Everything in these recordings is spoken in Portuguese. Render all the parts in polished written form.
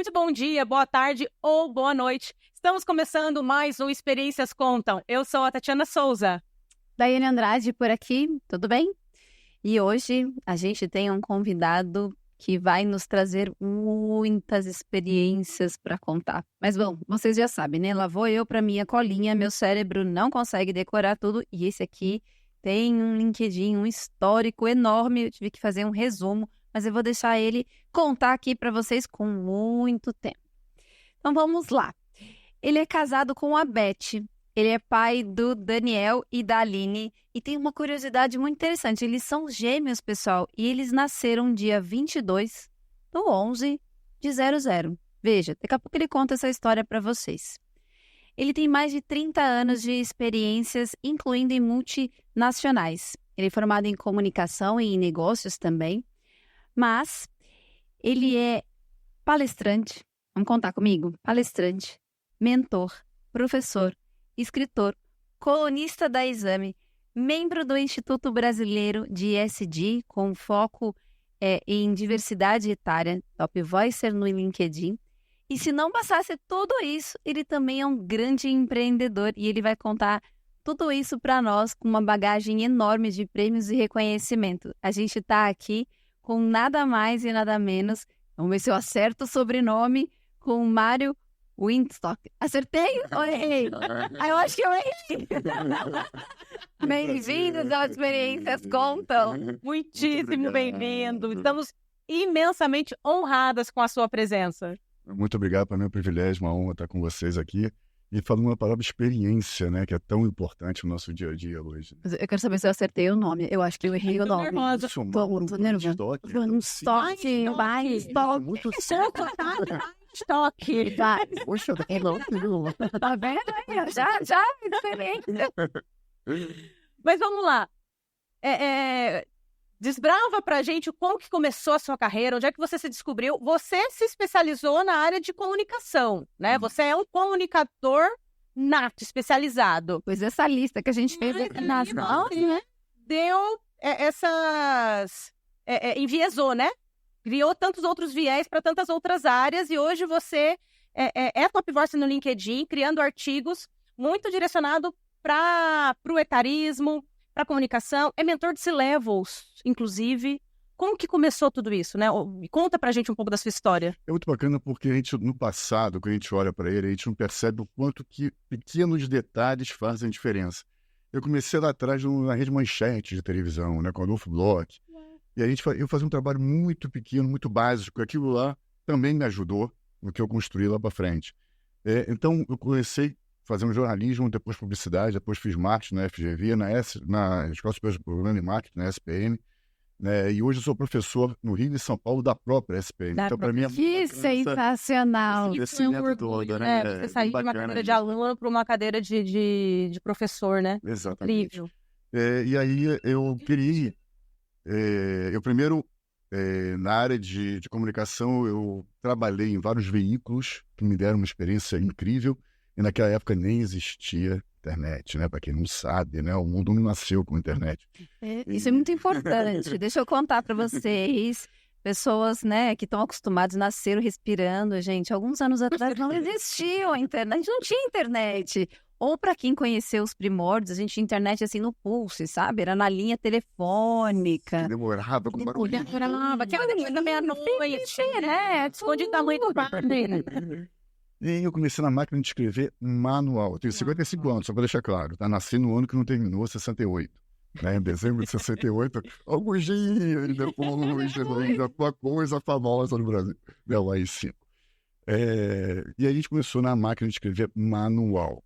Muito bom dia, boa tarde ou boa noite. Estamos começando mais um Experiências Contam. Eu sou a Tatiana Souza. Daiane Andrade por aqui, tudo bem? E hoje a gente tem um convidado que vai nos trazer muitas experiências para contar. Mas bom, vocês já sabem, né? Lá vou eu para minha colinha, meu cérebro não consegue decorar tudo e esse aqui tem um LinkedIn, um histórico enorme. Eu tive que fazer um resumo, mas eu vou deixar ele contar aqui para vocês com muito tempo. Então vamos lá. Ele é casado com a Beth. Ele é pai do Daniel e da Aline. E tem uma curiosidade muito interessante. Eles são gêmeos, pessoal. E eles nasceram dia 22/11/00. Veja, daqui a pouco ele conta essa história para vocês. Ele tem mais de 30 anos de experiências, incluindo em multinacionais. Ele é formado em comunicação e em negócios também. Mas ele é palestrante. Vamos contar comigo? Palestrante, mentor, professor, escritor, colunista da Exame, membro do Instituto Brasileiro de ESG, com foco em diversidade etária, top voicer no LinkedIn. E se não bastasse tudo isso, ele também é um grande empreendedor e ele vai contar tudo isso para nós com uma bagagem enorme de prêmios e reconhecimento. A gente está aqui com nada mais e nada menos, vamos ver se eu acerto o sobrenome, com Mário Windstock. Acertei ou errei? Eu acho que eu errei. Bem-vindos ao Experiências Contam. Muitíssimo bem-vindo. Estamos imensamente honradas com a sua presença. Muito obrigado, para mim é um privilégio, uma honra estar com vocês aqui. E falando uma palavra experiência, né, que é tão importante no nosso dia a dia hoje. Eu quero saber se eu acertei o nome. Eu acho que eu errei o nome. Nervosa. Tô nervosa. Estoque, vai, estoque. Muito Estoque. Vai. Poxa, Tá vendo aí? Já, experiência. Mas vamos lá. Desbrava pra gente como que começou a sua carreira, onde é que você se descobriu. Você se especializou na área de comunicação, né? Você é um comunicador nato, especializado. Pois essa lista que a gente fez aqui nas mãos, né? Deu enviesou, né? Criou tantos outros viés para tantas outras áreas e hoje você é top voice no LinkedIn, criando artigos muito direcionado para o etarismo, para a comunicação, é mentor de C-Levels, inclusive. Como que começou tudo isso, né? Conta pra gente um pouco da sua história. É muito bacana porque a gente, no passado, quando a gente olha para ele, a gente não percebe o quanto que pequenos detalhes fazem diferença. Eu comecei lá atrás na Rede Manchete de televisão, né, com o Adolfo Bloch. E eu fazia um trabalho muito pequeno, muito básico. Aquilo lá também me ajudou no que eu construí lá para frente. Então, eu comecei fazendo jornalismo, depois publicidade, depois fiz marketing na FGV, na Escola Superior de Programa de Marketing, na SPM, né? E hoje eu sou professor no Rio e São Paulo da própria SPM. Então, para mim, que sensacional! Isso é um orgulho, né? Você sair de uma cadeira de aluno para uma cadeira de professor, né? Exatamente. Incrível. E aí eu criei, eu primeiro, na área de comunicação, eu trabalhei em vários veículos que me deram uma experiência incrível. E naquela época nem existia internet, né? Para quem não sabe, né? O mundo não nasceu com internet. Isso é muito importante. Deixa eu contar para vocês. Pessoas, né, que estão acostumadas, nasceram respirando, gente. Alguns anos atrás não existia a internet, não tinha internet. Ou para quem conheceu os primórdios, a gente tinha internet assim no pulse, sabe? Era na linha telefônica. Demorava com barulho. Demorava, que era na meia-noite, né? Esconde o tamanho do quarto. E eu comecei na máquina de escrever manual. Eu tenho 55 anos, só para deixar claro. Tá? Nasci no ano que não terminou, 68. Né? Em dezembro de 68, alguns dias depois, uma coisa famosa no Brasil. Não, aí 5. E a gente começou na máquina de escrever manual.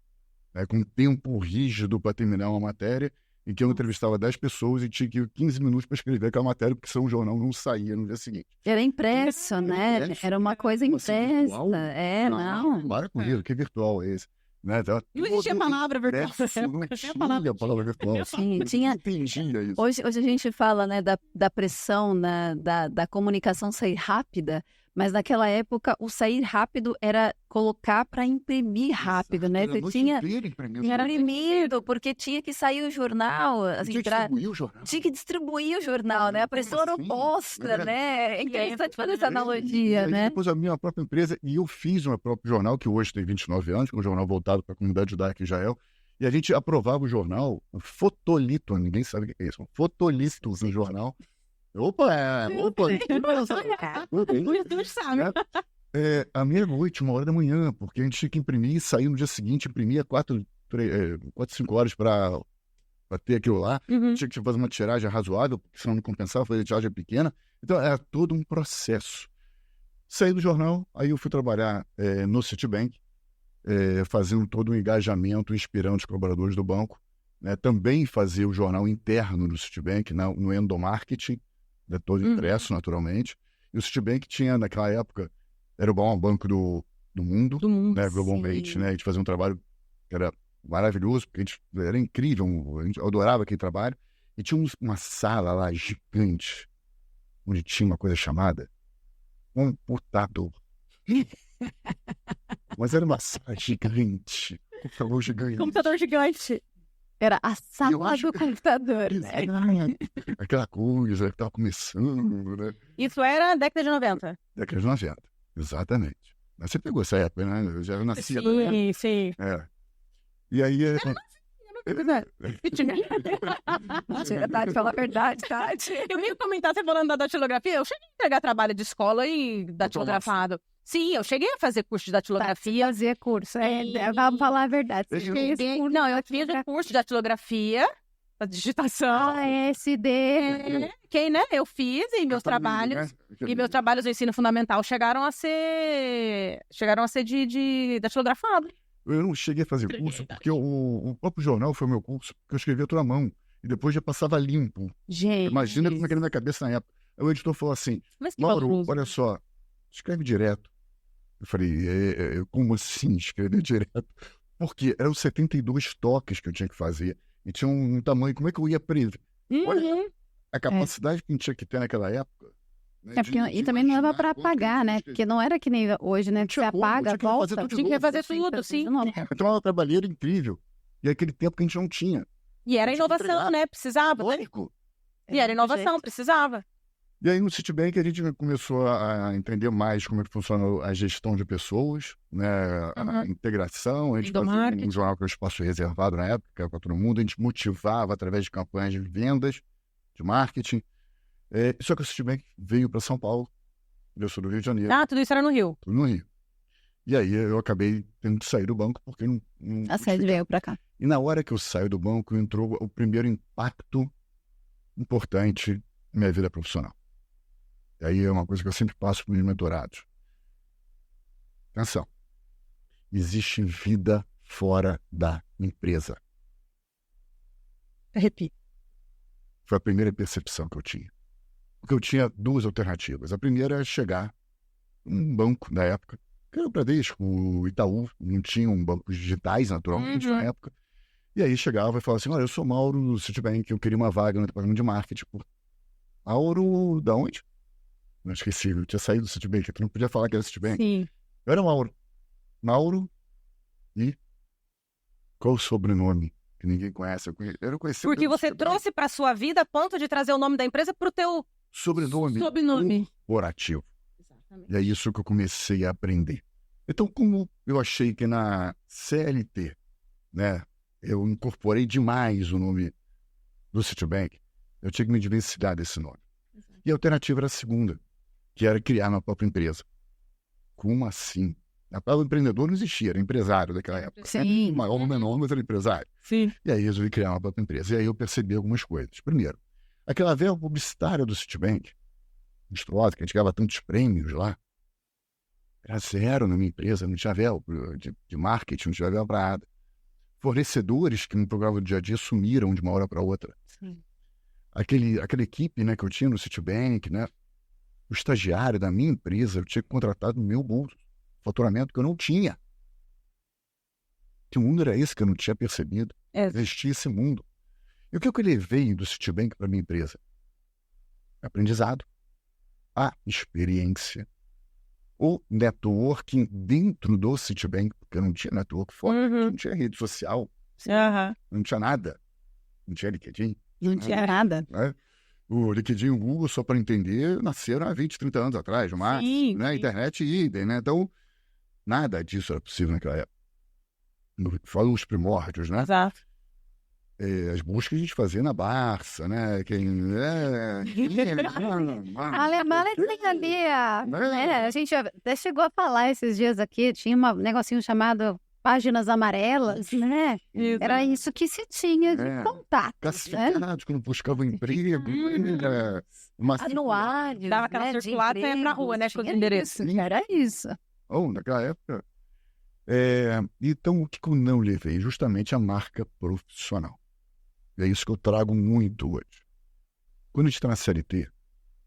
Né? Com tempo rígido para terminar uma matéria, em que eu entrevistava 10 pessoas e tinha que 15 minutos para escrever aquela matéria, porque senão o jornal não saía no dia seguinte. Era impresso, né? Era uma coisa impressa. Não. Para com isso, que virtual é esse? Né? Não existia palavra virtual. Não tinha palavra virtual. Sim, tinha. Entendia isso. Hoje a gente fala, né, da pressão, da comunicação ser rápida, Mas naquela época, o sair rápido era colocar para imprimir rápido, né? Você tinha imprimido, porque tinha que sair o jornal. Assim, tinha que distribuir o jornal. Tinha que distribuir o jornal, né? A pressão era oposta, né? É interessante fazer essa analogia, né? Depois a minha própria empresa, e eu fiz o meu próprio jornal, que hoje tem 29 anos, que é um jornal voltado para a comunidade judaica em Israel, e a gente aprovava o jornal, fotolito, ninguém sabe o que é isso, fotolito no jornal. Opa! Os dois sabem. À meia-noite, 1h da manhã, porque a gente tinha que imprimir e sair no dia seguinte, imprimia 4, 5 horas para ter aquilo lá. Tinha que fazer uma tiragem razoável, porque senão não compensava, fazer tiragem pequena. Então, era todo um processo. Saí do jornal, aí eu fui trabalhar no Citibank, fazendo todo um engajamento, inspirando os colaboradores do banco. Né? Também fazia o jornal interno no Citibank, no endomarketing, todo impresso, naturalmente. E o Citibank tinha, naquela época, era o maior banco do mundo, né? Globalmente, né? A gente fazia um trabalho que era maravilhoso, porque era incrível, eu adorava aquele trabalho. E tinha uma sala lá gigante, onde tinha uma coisa chamada computador. Mas era uma sala gigante, Computador gigante. Era a sala do computador, né? Aquela coisa que estava começando, né? Isso era década de 90? Década de 90, exatamente. Mas você pegou essa época, né? Eu já nascia. Sim. E aí... Verdade, fala a verdade, Tati. Eu ia comentar, você falando da datilografia, eu cheguei a entregar trabalho de escola e datilografado. Sim, eu cheguei a fazer curso de datilografia. Fazia curso, vamos falar a verdade. Eu fiz um curso de datilografia, da digitação. SD. Né? Eu fiz e meus trabalhos do ensino fundamental chegaram a ser de datilografado. Eu não cheguei a fazer curso, porque o próprio jornal foi o meu curso, porque eu escrevia tudo à mão. E depois já passava limpo. Gente. Imagina como é que era na minha cabeça na época. Aí o editor falou assim, Mauro, olha só, escreve direto. Eu falei, como assim escrever direto? Porque eram 72 toques que eu tinha que fazer. E tinha um tamanho, como é que eu ia prever? Olha a capacidade que a gente tinha que ter naquela época. Né, e também não dava para apagar, né? Porque não era que nem hoje, né? Você apaga, volta. Tinha que refazer tudo, sim. Então era uma trabalheira incrível. E aquele tempo que a gente não tinha. E era inovação, né? Precisava. Lógico. E era inovação, precisava. E aí no Citibank a gente começou a entender mais como é que funciona a gestão de pessoas, né? A integração. A gente fazia um jornal que era um espaço reservado na época para todo mundo. A gente motivava através de campanhas de vendas, de marketing. Só que o Citibank veio para São Paulo. Eu sou do Rio de Janeiro. Tudo isso era no Rio? Tudo no Rio. E aí eu acabei tendo que sair do banco porque não a sede veio para cá. E na hora que eu saio do banco, entrou o primeiro impacto importante na minha vida profissional. E aí é uma coisa que eu sempre passo para os meus mentorados. Atenção. Existe vida fora da empresa. Repito. Foi a primeira percepção que eu tinha. Porque eu tinha duas alternativas. A primeira era chegar num banco na época, que era o Bradesco, o Itaú, não tinham bancos digitais naturalmente na época. E aí chegava e falava assim, olha, eu sou Mauro do Citibank, eu queria uma vaga no departamento de marketing. Mauro, da onde? Não esqueci, eu tinha saído do Citibank, tu não podia falar que era Citibank. Sim. Eu era Mauro. Mauro e qual o sobrenome? Que ninguém conhece. Eu não conhecia. Porque você trouxe para sua vida a ponto de trazer o nome da empresa para o teu sobrenome corporativo. Exatamente. E é isso que eu comecei a aprender. Então, como eu achei que na CLT, né, eu incorporei demais o nome do Citibank, eu tinha que me desvencilhar desse nome. Exato. E a alternativa era a segunda, que era criar minha própria empresa. Como assim? A palavra empreendedor não existia, era empresário daquela época. Sim. Maior ou menor, mas era empresário. Sim. E aí eu resolvi criar uma própria empresa. E aí eu percebi algumas coisas. Primeiro, aquela verba publicitária do Citibank, monstruosa, que a gente ganhava tantos prêmios lá, era zero na minha empresa, não tinha verba de marketing, não tinha verba para nada. Fornecedores que me programavam do dia a dia sumiram de uma hora para outra. Sim. Aquela equipe, né, que eu tinha no Citibank, né, o estagiário da minha empresa, eu tinha contratado no meu bolso, faturamento que eu não tinha. Que mundo era esse que eu não tinha percebido? Existia esse mundo. E o que eu levei do Citibank para minha empresa? Aprendizado. A experiência. o networking dentro do Citibank, porque não tinha network forte, não tinha rede social, não tinha nada. Não tinha LinkedIn. Não tinha nada. Né? O LinkedIn e o Google, só para entender, nasceram há 20, 30 anos atrás, no máximo. Né? Internet e idem, né? Então, nada disso era possível naquela época. Fala os primórdios, né? Exato. As buscas a gente fazia na Barça, né? A gente até chegou a falar esses dias aqui, tinha um negocinho chamado páginas amarelas, né? Era isso que se tinha de contato. Classificados, quando buscava emprego. Anuários, dava aquela circulada e ia pra rua, né? Com os endereços. Era isso. Naquela época. Então, o que eu não levei? Justamente a marca profissional. E é isso que eu trago muito hoje. Quando a gente está na CLT,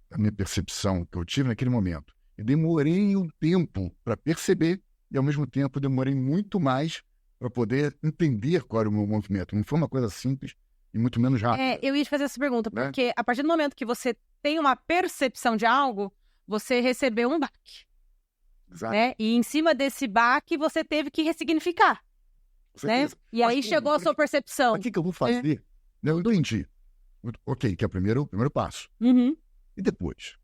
a minha percepção que eu tive naquele momento, eu demorei um tempo para perceber e, ao mesmo tempo, demorei muito mais para poder entender qual era o meu movimento. Não foi uma coisa simples e muito menos rápida. Eu ia te fazer essa pergunta, porque a partir do momento que você tem uma percepção de algo, você recebeu um baque. Exato. Né? E em cima desse baque, você teve que ressignificar. Né? E aí chegou a sua percepção. O que eu vou fazer? Eu entendi. Ok, que é o primeiro passo. E depois?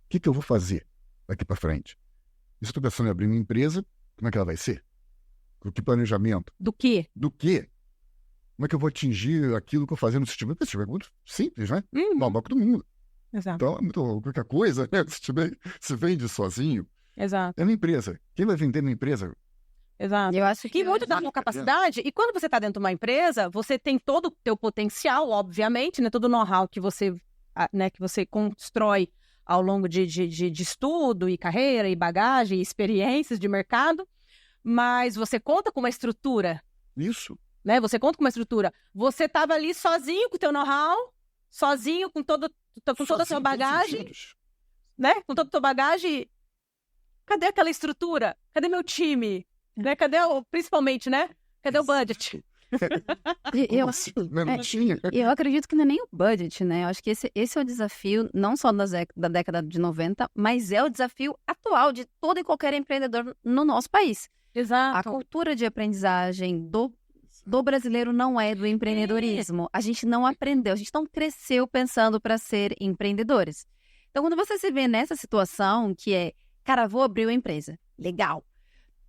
O que eu vou fazer daqui para frente? Se eu estou pensando em abrir minha empresa, como é que ela vai ser? Com que planejamento? Do quê? Como é que eu vou atingir aquilo que eu fazia no Citibank? O Citibank é muito simples, né? Normal para todo mundo. Exato. Então, qualquer coisa, né? O Citibank se vende sozinho. Exato. É uma empresa. Quem vai vender minha empresa? Exato. Eu acho que muito da sua capacidade, e quando você está dentro de uma empresa, você tem todo o teu potencial, obviamente, né? Todo o know-how que você constrói ao longo de estudo e carreira e bagagem e experiências de mercado, mas você conta com uma estrutura. Isso. Né? Você conta com uma estrutura. Você estava ali sozinho com o teu know-how, sozinho com toda a sua bagagem, né? Com toda a tua bagagem. Cadê aquela estrutura? Cadê meu time? Né? Cadê principalmente, né? Cadê o budget? Eu acredito que não é nem o budget, né? Eu acho que esse é o desafio, não só da década de 90, mas é o desafio atual de todo e qualquer empreendedor no nosso país. Exato. A cultura de aprendizagem do brasileiro não é do empreendedorismo. A gente não aprendeu, a gente não cresceu pensando para ser empreendedores. Então, quando você se vê nessa situação que é, cara, vou abrir uma empresa, legal.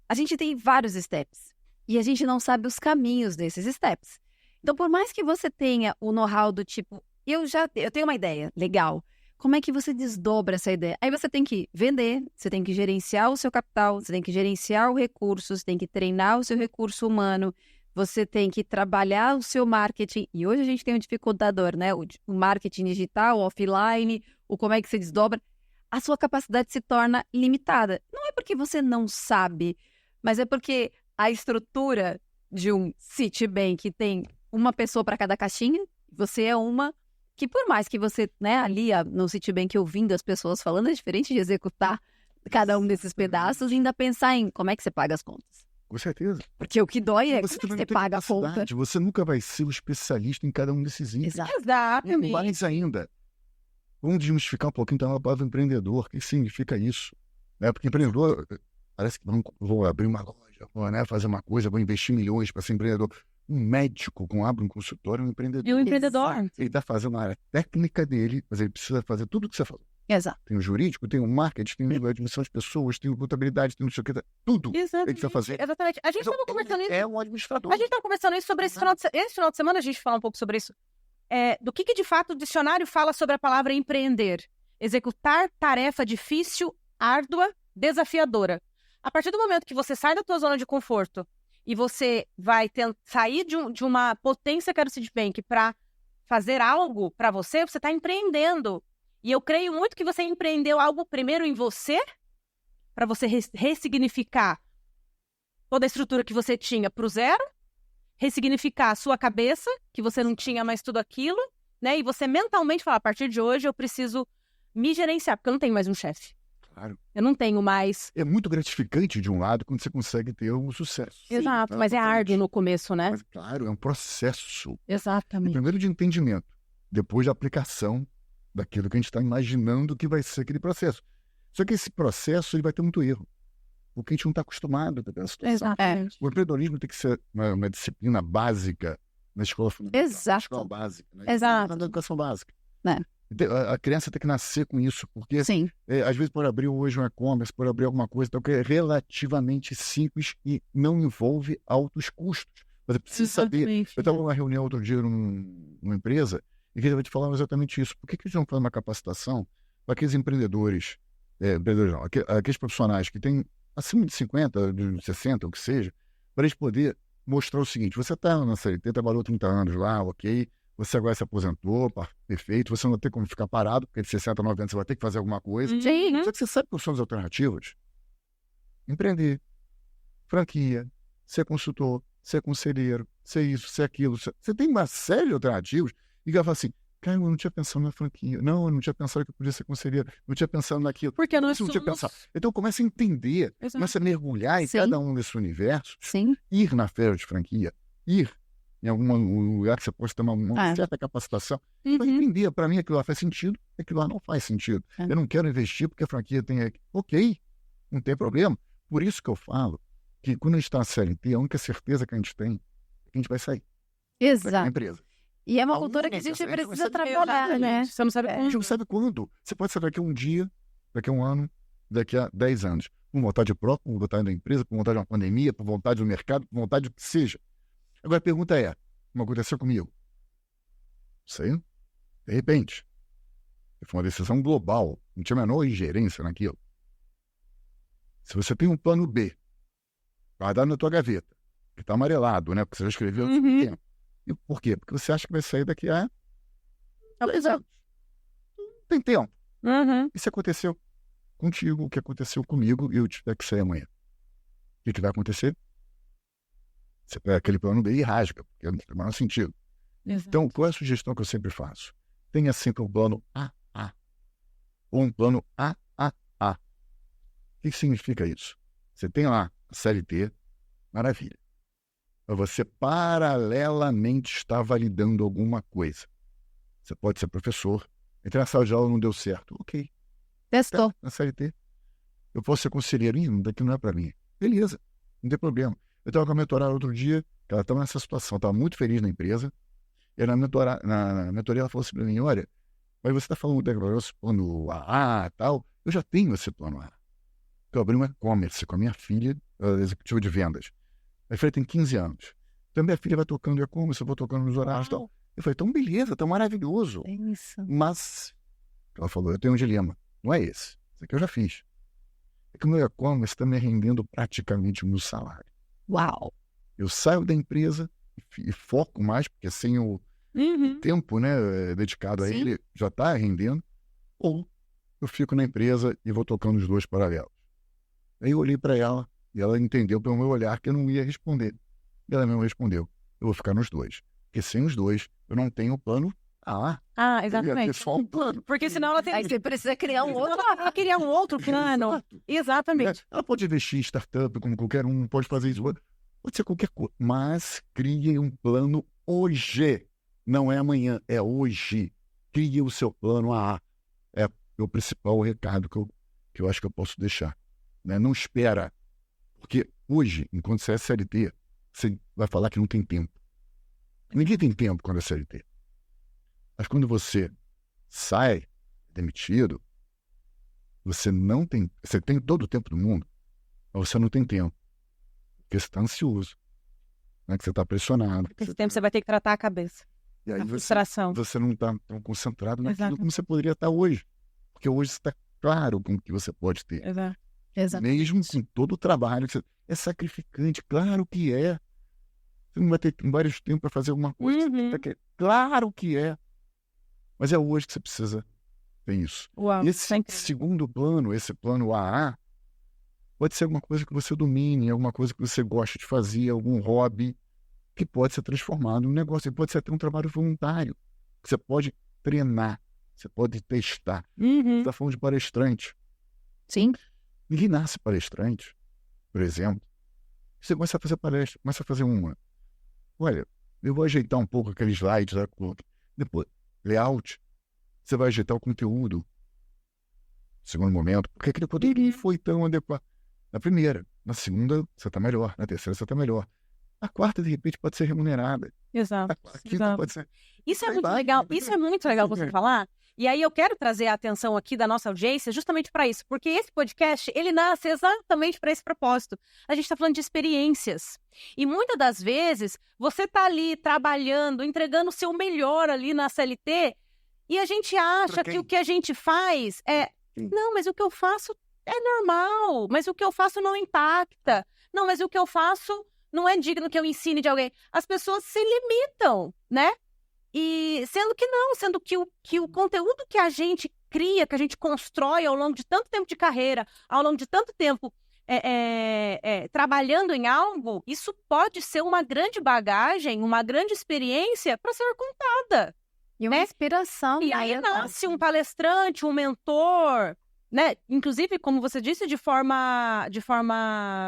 A gente tem vários steps e a gente não sabe os caminhos desses steps. Então, por mais que você tenha o know-how do tipo, eu tenho uma ideia, legal. Como é que você desdobra essa ideia? Aí você tem que vender, você tem que gerenciar o seu capital, você tem que gerenciar o recurso, você tem que treinar o seu recurso humano, você tem que trabalhar o seu marketing. E hoje a gente tem um dificultador, né? O marketing digital, o offline, o como é que se desdobra. A sua capacidade se torna limitada. Não é porque você não sabe, mas é porque a estrutura de um Citibank tem uma pessoa para cada caixinha, você é uma que por mais que você, né, ali no Citibank ouvindo as pessoas falando, é diferente de executar cada um desses pedaços e ainda pensar em como é que você paga as contas. Com certeza. Porque o que dói é você como é que você paga a conta. Você nunca vai ser o especialista em cada um desses itens. Exatamente. Mais ainda, vamos desmistificar um pouquinho então a palavra empreendedor. O que significa isso? Porque empreendedor, parece que vou abrir uma loja, vou, né, fazer uma coisa, vou investir milhões para ser empreendedor. Um médico, quando abre um consultório, é um empreendedor. É um empreendedor. Ele está fazendo a área técnica dele, mas ele precisa fazer tudo o que você falou. Exato. Tem o jurídico, tem o marketing, tem a admissão das pessoas, tem a contabilidade, tem não sei o que, tudo. Exatamente. Ele precisa fazer. Exatamente. A gente estava conversando isso. É um administrador. A gente estava conversando isso sobre esse final de semana, a gente fala um pouco sobre isso. Do que de fato o dicionário fala sobre a palavra empreender. Executar tarefa difícil, árdua, desafiadora. A partir do momento que você sai da tua zona de conforto e você vai sair de uma potência que era o Citibank para fazer algo para você está empreendendo. E eu creio muito que você empreendeu algo primeiro em você, para você ressignificar toda a estrutura que você tinha para o zero, ressignificar a sua cabeça, que você não tinha mais tudo aquilo, né? E você mentalmente falar, a partir de hoje eu preciso me gerenciar, porque eu não tenho mais um chefe. Claro. Eu não tenho mais... É muito gratificante, de um lado, quando você consegue ter um sucesso. Exato, mas é árduo no começo, né? Mas, claro, é um processo. Exatamente. Primeiro de entendimento, depois de aplicação daquilo que a gente está imaginando que vai ser aquele processo. Só que esse processo ele vai ter muito erro, porque a gente não está acostumado a ter situação. Exatamente. O empreendedorismo tem que ser uma disciplina básica na escola fundamental. Exato. Na escola básica. Né? Exato. Na educação básica. É. A criança tem que nascer com isso, porque Sim. às vezes pode abrir hoje um e-commerce, pode abrir alguma coisa então, que é relativamente simples e não envolve altos custos. Você precisa saber. Exatamente. Eu estava numa reunião outro dia numa empresa e que eu vou te falar exatamente isso. Por que eles não fazem uma capacitação para aqueles empreendedores não, aqueles profissionais que têm acima de 50, de 60, o que seja, para eles poderem mostrar o seguinte: você está na CLT, trabalhou 30 anos lá, ok, você agora se aposentou, perfeito, você não tem como ficar parado, porque de 60 a 90 anos você vai ter que fazer alguma coisa. Sim. Só que você sabe quais são as alternativas? Empreender, franquia, ser consultor, ser conselheiro, ser isso, ser aquilo. Você tem uma série de alternativas e que ela fala assim: cara, eu não tinha pensado na franquia. Não, eu não tinha pensado que eu podia ser conselheiro. Não tinha pensado naquilo. Porque nós Não tinha somos... pensado. Então começa a entender, Exato. começa a mergulhar em Sim. cada um desses universos, Sim. ir na feira de franquia, ir em algum lugar que você possa ter uma certa capacitação, para entender, para mim aquilo lá faz sentido, aquilo lá não faz sentido. Eu não quero investir porque a franquia tem... Ok, não tem problema. Por isso que eu falo que quando a gente está na CLT, a única certeza que a gente tem é que a gente vai sair da Exato. empresa. E é uma A cultura que a única gente certeza, precisa você trabalhar, né? Você não sabe A gente não sabe quando. Você pode sair daqui a um dia, daqui a um ano, daqui a 10 anos. Por vontade própria, por vontade da empresa, por vontade de uma pandemia, por vontade do mercado, por vontade do que seja. Agora a pergunta é, como aconteceu comigo? Sei, de repente. Foi uma decisão global. Não tinha a menor ingerência naquilo. Se você tem um plano B, guardado na tua gaveta, que está amarelado, né? Porque você já escreveu há muito tempo. E por quê? Porque você acha que vai sair daqui a 10 anos. Não tem tempo. E se aconteceu contigo, o que aconteceu comigo, e eu tiver que sair amanhã? O que vai acontecer? Você pega aquele plano B e rasga, porque não tem o menor sentido. Exato. Então, qual é a sugestão que eu sempre faço? Tenha sempre um plano AA. Ou um plano AAA. O que significa isso? Você tem lá a CLT, maravilha. Mas você paralelamente está validando alguma coisa. Você pode ser professor, entrar na sala de aula não deu certo. Ok, Testou. na CLT. Eu posso ser conselheiro, daqui não é para mim. Beleza, não tem problema. Eu estava com a mentorada outro dia, que ela estava nessa situação, estava muito feliz na empresa, e na mentoria ela falou assim para mim: olha, mas você está falando do plano AA e tal, eu já tenho esse plano A. Eu abri um e-commerce com a minha filha, executiva de vendas. Aí falei, tem 15 anos. Então minha filha vai tocando e-commerce, eu vou tocando nos horários e tal. Eu falei, então beleza, então maravilhoso. É isso. Mas, ela falou, eu tenho um dilema. Não é esse. Isso aqui eu já fiz. É que o meu e-commerce está me rendendo praticamente o meu salário. Uau. Eu saio da empresa e foco mais, porque sem o tempo, né, dedicado a Sim. ele, já está rendendo. Ou eu fico na empresa e vou tocando os dois paralelos. Aí eu olhei para ela e ela entendeu pelo meu olhar que eu não ia responder. E ela mesmo respondeu, eu vou ficar nos dois. Porque sem os dois, eu não tenho plano A. Ah, Eu ia exatamente. ter só um plano. Porque senão ela tem... Aí você precisa criar um outro. Ela queria um outro plano. Exato. Exatamente. Ela pode investir em startup, como qualquer um, pode fazer isso. Pode ser qualquer coisa. Mas crie um plano hoje. Não é amanhã, é hoje. Crie o seu plano A. É o principal recado que eu acho que eu posso deixar. Né? Não espera. Porque hoje, enquanto você é CLT, você vai falar que não tem tempo. Ninguém tem tempo quando é CLT. Mas quando você sai demitido, você tem todo o tempo do mundo, mas você não tem tempo. Porque você está ansioso, né? Que você está pressionado. Esse tempo você vai ter que tratar a cabeça. E aí A frustração. você não está tão concentrado naquilo Exato. como você poderia estar hoje. Porque hoje você está claro com o que você pode ter. Exato. Exato. Mesmo com todo o trabalho. É sacrificante, claro que é. Você não vai ter vários tempos para fazer alguma coisa. Claro que é. Mas é hoje que você precisa ter isso. Uau. Esse segundo plano, esse plano AA, pode ser alguma coisa que você domine, alguma coisa que você gosta de fazer, algum hobby, que pode ser transformado em um negócio. Pode ser até um trabalho voluntário, que você pode treinar, você pode testar. Você está falando de palestrante. Sim. Ninguém nasce palestrante, por exemplo. Você começa a fazer palestra, começa a fazer uma. Olha, eu vou ajeitar um pouco aquele slide, depois, layout. Você vai ajeitar o conteúdo. segundo momento, porque aquele conteúdo não foi tão adequado. Na primeira, na segunda, você está melhor. Na terceira, você está melhor. A quarta, de repente, pode ser remunerada. Exato. A quinta pode ser... Isso é muito legal. Isso é muito legal você falar. E aí eu quero trazer a atenção aqui da nossa audiência justamente para isso, porque esse podcast, ele nasce exatamente para esse propósito. A gente está falando de experiências. E muitas das vezes, você está ali trabalhando, entregando o seu melhor ali na CLT, e a gente acha que o que a gente faz é... Não, mas o que eu faço é normal, mas o que eu faço não impacta. Não, mas o que eu faço não é digno que eu ensine de alguém. As pessoas se limitam, né? E sendo que o conteúdo que a gente cria, que a gente constrói ao longo de tanto tempo de carreira, ao longo de tanto tempo trabalhando em algo, isso pode ser uma grande bagagem, uma grande experiência para ser contada. E uma inspiração. E aí nasce um palestrante, um mentor, né? Inclusive, como você disse, de forma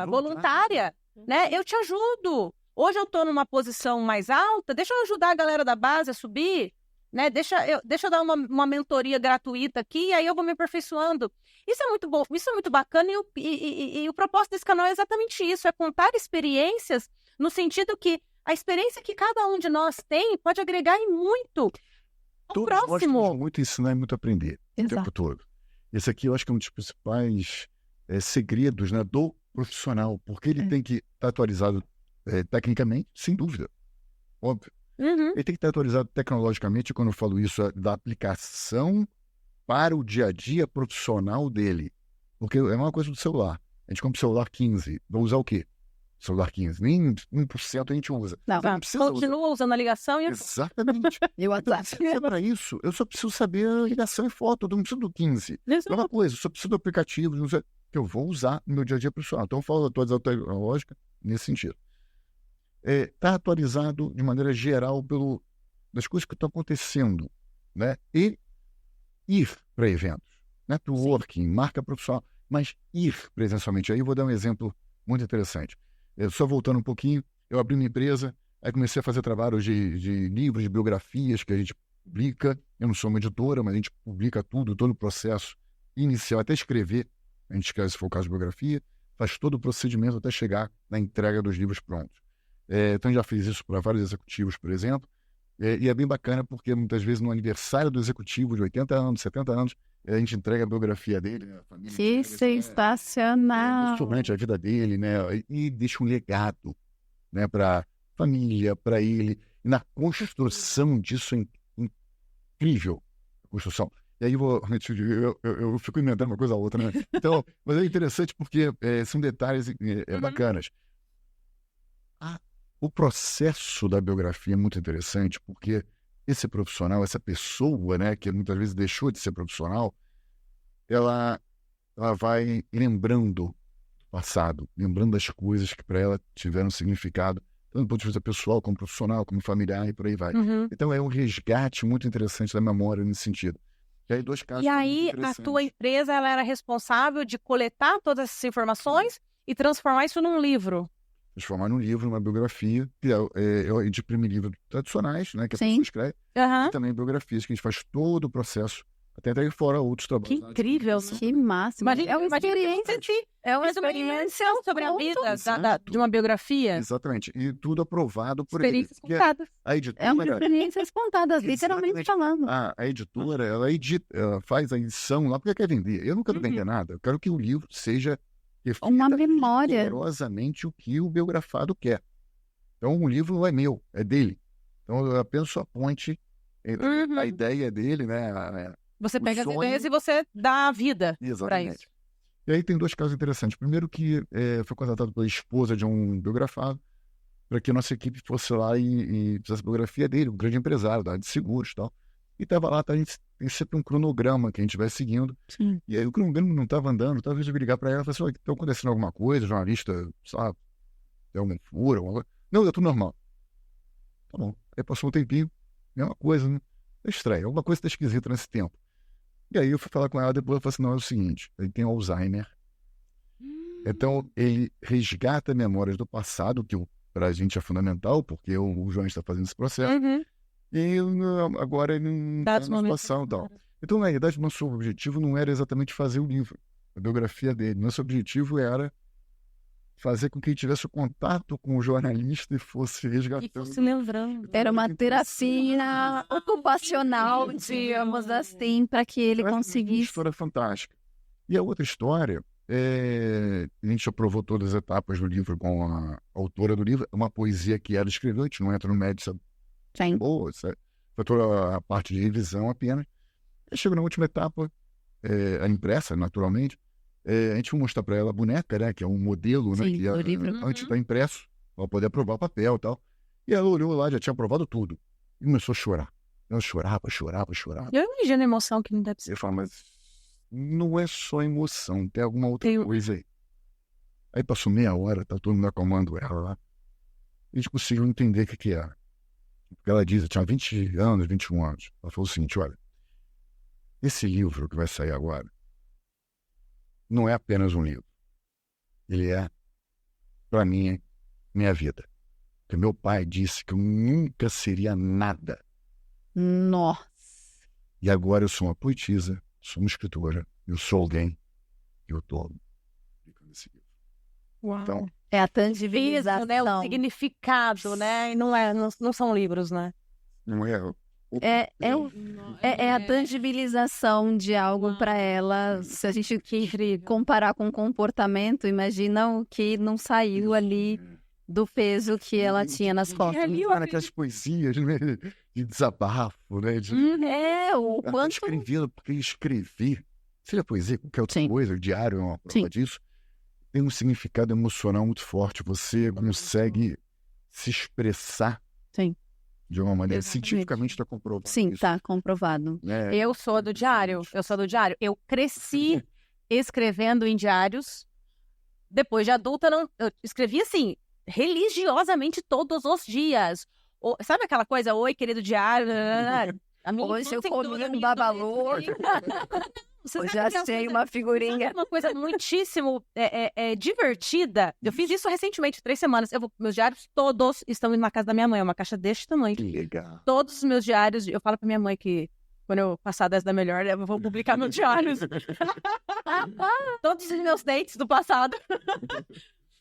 voluntária, né? Eu te ajudo. Hoje eu estou numa posição mais alta, deixa eu ajudar a galera da base a subir, né? Deixa eu dar uma mentoria gratuita aqui, e aí eu vou me aperfeiçoando. Isso é muito bom, isso é muito bacana, e o propósito desse canal é exatamente isso, é contar experiências, no sentido que a experiência que cada um de nós tem pode agregar em muito ao próximo. Nós temos muito a ensinar e muito a aprender o tempo todo. Esse aqui eu acho que é um dos principais segredos, né, do profissional, porque ele tem que estar atualizado tecnicamente, sem dúvida, óbvio. Uhum. Ele tem que estar atualizado tecnologicamente, quando eu falo isso, da aplicação para o dia a dia profissional dele. Porque é uma coisa do celular. A gente compra o celular 15, vai usar o quê? Celular 15, nem 1% a gente usa. Não continua usando a ligação e... Exatamente. Eu para isso, eu só preciso saber a ligação e foto, eu não preciso do 15. É uma coisa, eu só preciso do aplicativo que eu vou usar no meu dia a dia profissional. Então eu falo da atualização tecnológica nesse sentido. Está atualizado de maneira geral das coisas que estão acontecendo, né? E ir para eventos, networking, marca profissional, mas ir presencialmente. Aí eu vou dar um exemplo muito interessante. Só voltando um pouquinho, eu abri uma empresa, aí comecei a fazer trabalhos de livros, de biografias que a gente publica. Eu não sou uma editora, mas a gente publica tudo, todo o processo inicial, até escrever. A gente escreve, se for o caso de biografia, faz todo o procedimento até chegar na entrega dos livros prontos. Então, já fiz isso para vários executivos, por exemplo, e é bem bacana porque muitas vezes no aniversário do executivo de 80 anos, 70 anos, a gente entrega a biografia dele, né? A família que sensacional! Emocionante a vida dele, né? E deixa um legado, né? Para a família, para ele, e na construção disso é incrível, a construção. E aí eu fico inventando uma coisa a outra, né? Então, mas é interessante porque são detalhes bacanas. O processo da biografia é muito interessante, porque esse profissional, essa pessoa, né, que muitas vezes deixou de ser profissional, ela vai lembrando do passado, lembrando das coisas que para ela tiveram significado, tanto do ponto de vista pessoal, como profissional, como familiar, e por aí vai. Uhum. Então é um resgate muito interessante da memória nesse sentido. E aí, dois casos a tua empresa ela era responsável de coletar todas essas informações e transformar isso num livro. Transformar num livro, uma biografia, que é de primeiro livro tradicionais, né, que a pessoa escreve, e também biografias, que a gente faz todo o processo, até entregar fora outros trabalhos. Que incrível, que máximo. É uma experiência sobre a vida de uma biografia. Exatamente, e tudo aprovado por experiências contadas. A editora, é uma experiências contadas, literalmente falando. A editora, ela faz a edição lá porque quer vender. Eu não quero vender nada, eu quero que o livro seja uma memória. Rigorosamente o que o biografado quer. Então, o livro não é meu, é dele. Então, eu apenas só ponte a ideia dele, né? Você pega as ideias e você dá a vida para isso. E aí tem dois casos interessantes. Primeiro que foi contratado pela esposa de um biografado para que a nossa equipe fosse lá e fizesse a biografia dele, um grande empresário da área de seguros e tal. E estava lá, tem sempre um cronograma que a gente vai seguindo. Sim. E aí o cronograma não estava andando, talvez eu ligar para ela e falar assim, está acontecendo alguma coisa, jornalista, sabe, tem algum furo, alguma coisa. Não, é tudo normal. Tá bom. Aí passou um tempinho, mesma coisa, né? É estranho, alguma coisa está esquisita nesse tempo. E aí eu fui falar com ela depois, eu falei assim, não, é o seguinte, ele tem Alzheimer. Então ele resgata memórias do passado, que para a gente é fundamental, porque o João está fazendo esse processo. E agora ele não está numa situação e tal. Então, na verdade, nosso objetivo não era exatamente fazer o livro, a biografia dele. Nosso objetivo era fazer com que ele tivesse o contato com o jornalista e fosse E resgatando. fosse lembrando. Era uma terapia ocupacional, digamos assim, para que ele Eu acho uma conseguisse. história fantástica. E a outra história, a gente aprovou todas as etapas do livro com a autora do livro, é uma poesia que ela escreveu, a gente não entra no mérito, Sim. boa, foi toda a parte de revisão apenas. Chega na última etapa, a impressa, naturalmente, a gente foi mostrar para ela a boneca, né, que é um modelo, né, Sim, que do livro. antes está impresso, para poder aprovar o papel e tal. E ela olhou lá, já tinha aprovado tudo. E começou a chorar. Ela chorava. Eu imagino a emoção que não deve ser. Eu falo, mas não é só emoção, tem alguma outra coisa aí. Aí passou meia hora, tá todo mundo acalmando ela lá. A gente conseguiu entender o que era. Porque ela diz, eu tinha 20 anos, 21 anos. Ela falou o seguinte, olha, esse livro que vai sair agora não é apenas um livro. Ele é, para mim, minha vida. Porque meu pai disse que eu nunca seria nada. Nossa. E agora eu sou uma poetisa, sou uma escritora, eu sou alguém e eu tô publicando esse livro. Uau. Então, É a Isso, tangibilização. né? O significado, né? E não são livros, né? não é... É a tangibilização de algo para ela. Se a gente comparar com o comportamento, imagina o que não saiu ali do peso que ela tinha nas costas. Aquelas poesias, né? De desabafo, né? O Até quanto... escrever, porque escrever, seja poesia, qualquer outra Sim. coisa, o diário é uma prova Sim. disso, tem um significado emocional muito forte. Você consegue se expressar Sim. de uma maneira Exatamente. cientificamente está comprovado. Sim, isso, tá comprovado. né? Eu sou do diário. Eu cresci escrevendo em diários. Depois de adulta, eu escrevia assim, religiosamente todos os dias. Sabe aquela coisa, oi, querido diário? A minha Hoje eu infância comi toda, um minha babalu. Você Hoje sabe aquela achei coisa- uma figurinha. Uma coisa muitíssimo divertida. Eu fiz isso recentemente, 3 semanas. Meus diários todos estão indo na casa da minha mãe. É uma caixa deste tamanho. Que legal. Todos os meus diários, eu falo pra minha mãe que quando eu passar 10 da melhor, eu vou publicar meus diários. Todos os meus dates do passado.